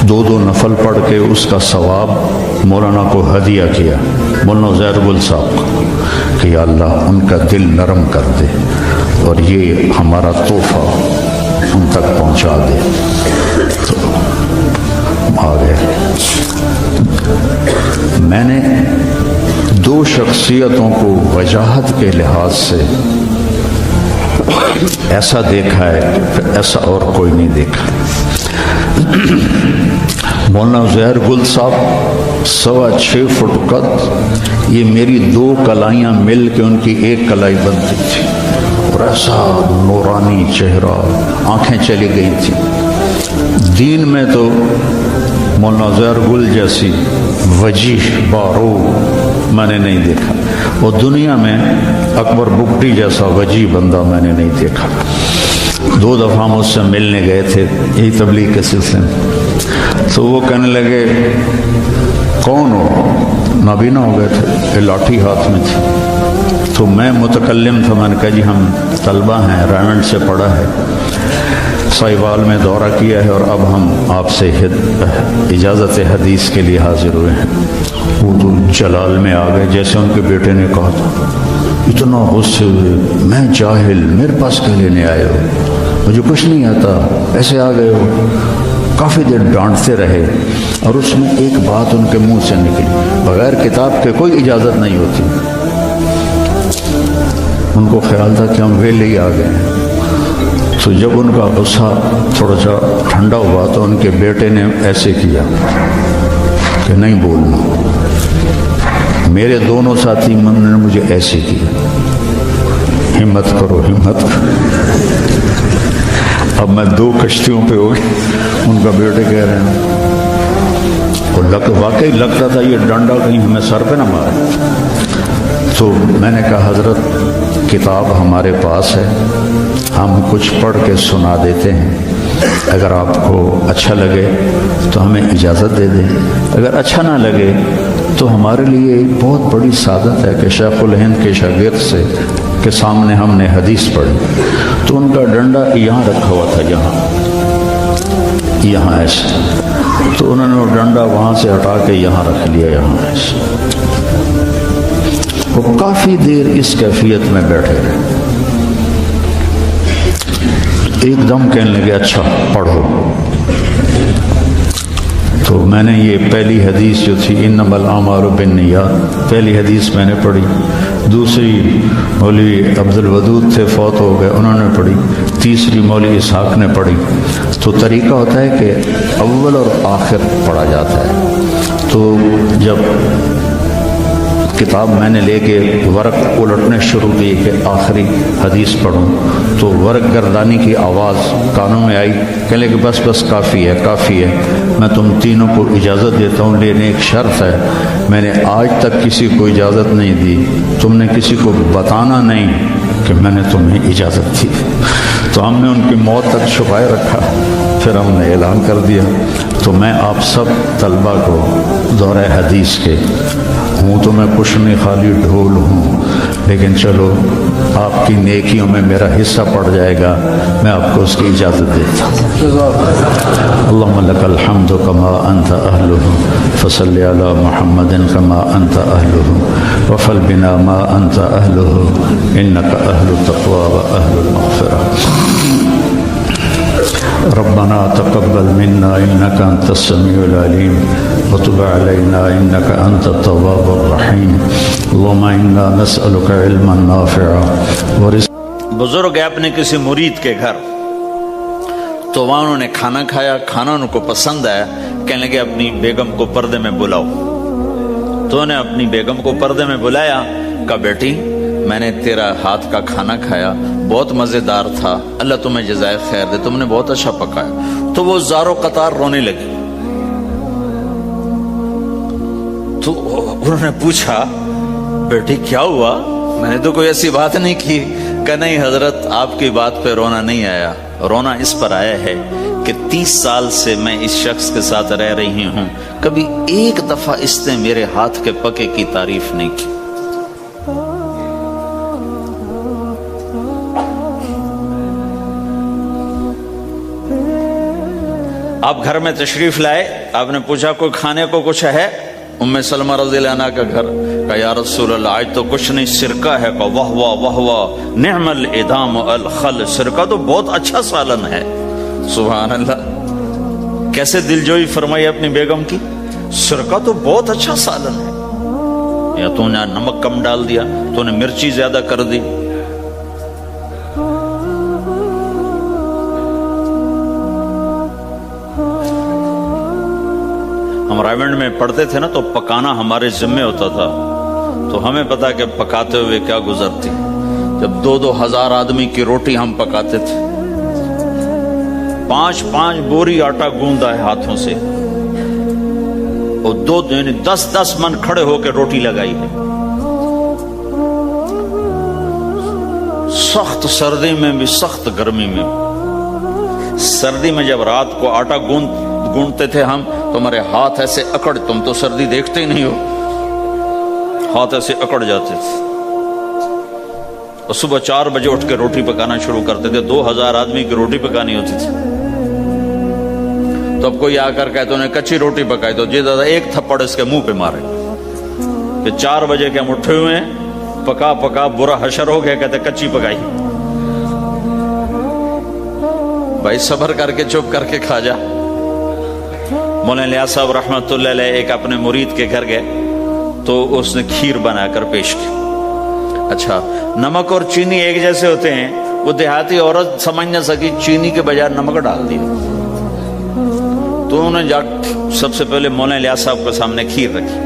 2 نفل پڑھ کے اس کا ثواب مولانا کو ہدیہ کیا، مولانا زہر گل صاحب کو، کہ یا اللہ ان کا دل نرم کر دے اور یہ ہمارا تحفہ ان تک پہنچا دے۔ تو آ گئے۔ میں نے 2 شخصیتوں کو وجاہت کے لحاظ سے ایسا دیکھا ہے کہ ایسا اور کوئی نہیں دیکھا۔ مولانا زہر گل صاحب 6.25 فٹ قد، یہ میری 2 کلائیاں مل کے ان کی 1 کلائی بنتی تھی، اور ایسا نورانی چہرہ، آنکھیں چلی گئی تھی۔ دین میں تو مولانا زہر گل جیسی وجیح بارو میں نے نہیں دیکھا، اور دنیا میں اکبر بگٹی جیسا وجیح بندہ میں نے نہیں دیکھا۔ 2 دفعہ مجھ سے ملنے گئے تھے یہی تبلیغ کے سلسلے میں، تو وہ کہنے لگے کون ہو؟ نابینا ہو گئے تھے، لاٹھی ہاتھ میں تھی۔ تو میں متکلم تھا، میں نے کہا جی ہم طلبہ ہیں، ریمنڈ سے پڑھا ہے، سائیوال میں دورہ کیا ہے، اور اب ہم آپ سے اجازت حدیث کے لیے حاضر ہوئے ہیں۔ وہ تو جلال میں آ گئے، جیسے ان کے بیٹے نے کہا تھا، اتنا غصے ہوئے، میں جاہل، میرے پاس کیا لینے آئے ہو، مجھے کچھ نہیں آتا، ایسے آ گئے ہو۔ کافی دیر ڈانٹتے رہے، اور اس میں ایک بات ان کے منہ سے نکلی، بغیر کتاب کے کوئی اجازت نہیں ہوتی۔ ان کو خیال تھا کہ ہم ویلے ہی آ گئے ہیں۔ تو جب ان کا غصہ تھوڑا سا ٹھنڈا ہوا تو ان کے بیٹے نے ایسے کیا کہ نہیں بولنا۔ میرے دونوں ساتھی من نے مجھے ایسے کیا، ہمت کرو ہمت کرو۔ اب میں 2 کشتیوں پہ ہو گئی، ان کا بیٹے کہہ رہے ہیں، اور واقعی لگتا تھا یہ ڈنڈا کہیں ہمیں سر پہ نہ مارے۔ تو میں نے کہا حضرت کتاب ہمارے پاس ہے، ہم کچھ پڑھ کے سنا دیتے ہیں، اگر آپ کو اچھا لگے تو ہمیں اجازت دے دیں، اگر اچھا نہ لگے تو ہمارے لیے ایک بہت بڑی سعادت ہے کہ شیخ الہند کے شاگرد سے کے سامنے ہم نے حدیث پڑھی۔ تو ان کا ڈنڈا یہاں رکھا ہوا تھا، یہاں ایسے، تو انہوں نے وہ ڈنڈا وہاں سے ہٹا کے یہاں رکھ لیا، یہاں ایسے۔ وہ کافی دیر اس کیفیت میں بیٹھے رہے، ایک دم کہنے لگے اچھا پڑھو۔ تو میں نے یہ پہلی حدیث جو تھی انما الاعمال بالنیات، پہلی حدیث میں نے پڑھی، دوسری مولوی عبد الودود تھے فوت ہو گئے، انہوں نے پڑھی، تیسری مولوی اسحاق نے پڑھی۔ تو طریقہ ہوتا ہے کہ اول اور آخر پڑھا جاتا ہے۔ تو جب کتاب میں نے لے کے ورق الٹنے شروع کی کہ آخری حدیث پڑھوں، تو ورق گردانی کی آواز کانوں میں آئی، کہنے کہ بس بس کافی ہے کافی ہے، میں تم تینوں کو اجازت دیتا ہوں، لیکن ایک شرط ہے، میں نے آج تک کسی کو اجازت نہیں دی، تم نے کسی کو بتانا نہیں کہ میں نے تمہیں اجازت دی۔ تو ہم نے ان کی موت تک چھپائے رکھا، پھر ہم نے اعلان کر دیا۔ تو میں آپ سب طلبہ کو دورہ حدیث کے ہوں تو میں کچھ نہیں، خالی ڈھول ہوں، لیکن چلو آپ کی نیکیوں میں میرا حصہ پڑ جائے گا، میں آپ کو اس کی اجازت دیتا ہوں۔ اللہم لک الحمد کما انت اہلہ فصل علی محمد کما انت اہلہ وفل بنا ما انت اہلہ انک اہل التقوی و اہل المغفرہ۔ ربنا تقبل منا انك انت السميع العليم وتب علينا انك انت التواب الرحيم اللهم انا نسألك علما نافعا ورزقا۔ بزرگ ہے اپنے کسی مرید کے گھر، تو وہاں انہوں نے کھانا کھایا، کھانا ان کو پسند آیا، کہنے لگے اپنی بیگم کو پردے میں بلاؤ۔ تو انہوں نے اپنی بیگم کو پردے میں بلایا، کہا بیٹی میں نے تیرا ہاتھ کا کھانا کھایا، بہت مزیدار تھا، اللہ تمہیں جزائے خیر دے، تم نے بہت اچھا پکایا۔ تو وہ زارو قطار رونے لگی۔ تو انہوں نے پوچھا بیٹی کیا ہوا، میں نے تو کوئی ایسی بات نہیں کی۔ کہ نہیں حضرت آپ کی بات پہ رونا نہیں آیا، رونا اس پر آیا ہے کہ 30 سال سے میں اس شخص کے ساتھ رہ رہی ہوں، کبھی ایک دفعہ اس نے میرے ہاتھ کے پکے کی تعریف نہیں کی۔ آپ گھر میں تشریف لائے, آپ نے پوچھا کوئی کھانے کو کچھ ہے؟ ام سلمہ رضی اللہ عنہ کا گھر. کہا یا رسول اللہ آج تو کچھ نہیں, سرکہ ہے. کہا واہ واہ واہ واہ, نعم الادام الخل, سرکہ تو بہت اچھا سالن ہے. سبحان اللہ, کیسے دلجوئی فرمائی اپنی بیگم کی, سرکہ تو بہت اچھا سالن ہے. یا تو نے نمک کم ڈال دیا, تو نے مرچی زیادہ کر دی. ہم رائمنڈ میں پڑھتے تھے نا, تو پکانا ہمارے ذمے ہوتا تھا, تو ہمیں پتا کہ پکاتے ہوئے کیا گزرتی. جب 2-2 ہزار آدمی کی روٹی ہم پکاتے تھے, 5-5 بوری آٹا گوندا ہے ہاتھوں سے, اور 10-10 من کھڑے ہو کے روٹی لگائی ہے. سخت سردی میں بھی, سخت گرمی میں بھی. سردی میں جب رات کو آٹا گونتے تھے ہم, تو ہمارے ہاتھ ایسے اکڑ, تم تو سردی دیکھتے ہی نہیں ہو, ہاتھ ایسے اکڑ جاتے تھے. اور صبح 4 بجے اٹھ کے روٹی پکانا شروع کرتے تھے. 2000 آدمی کی روٹی پکانی ہوتی تھی. تو اب کوئی آ کر کہتے انہیں کچی روٹی پکائی, تو جی دادا ایک تھپڑ اس کے منہ پہ مارے کہ 4 بجے کے ہم اٹھے ہوئے ہیں, پکا پکا برا حشر ہو گیا. کہتے کچی پکائی. بھائی صبر کر کے چپ کر کے کھا جا. مولانا الیاس صاحب رحمۃ اللہ علیہ ایک اپنے مرید کے گھر گئے, تو اس نے کھیر بنا کر پیش کی. اچھا, نمک اور چینی ایک جیسے ہوتے ہیں, وہ دیہاتی عورت سمجھ نہ سکی, چینی کے بجائے نمک ڈال دیا. تو انہوں نے جا سب سے پہلے مولانا الیاس صاحب کے سامنے کھیر رکھی.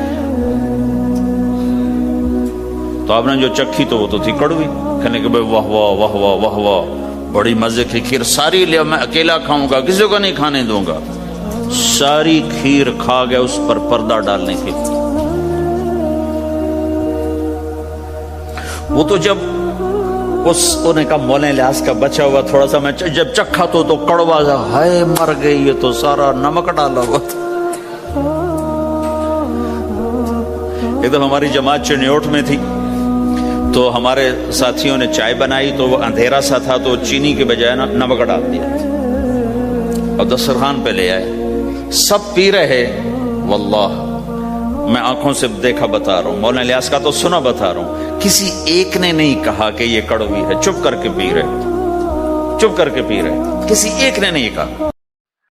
تو آپ نے جو چکھی تو وہ تو تھی کڑوی. کہنے کہ بھائی واہ واہ واہ واہ واہ واہ, بڑی مزے کی کھیر, ساری لیا میں اکیلا کھاؤں گا, کسی کو نہیں کھانے دوں گا. ساری کھیر کھا گیا اس پر پردہ ڈالنے کے. وہ تو جب انہوں نے کہا مولانا الیاس کا بچا ہوا تھوڑا سا, میں جب چکھا تو کڑوا سا, ہائے مر گئی, یہ تو سارا نمک ڈالا ہوا تھا. ایک دم ہماری جماعت چنیوٹ میں تھی, تو ہمارے ساتھیوں نے چائے بنائی, تو وہ اندھیرا سا تھا, تو چینی کے بجائے نمک ڈال دیا اور دسترخوان پہ لے آئے. سب پی رہے, واللہ میں آنکھوں سے دیکھا بتا رہا ہوں, مولانا الیاس کا تو سنا بتا رہا ہوں, کسی ایک نے نہیں کہا کہ یہ کڑوی ہے. چپ کر کے پی رہے, چپ کر کے پی رہے, کسی ایک نے نہیں کہا.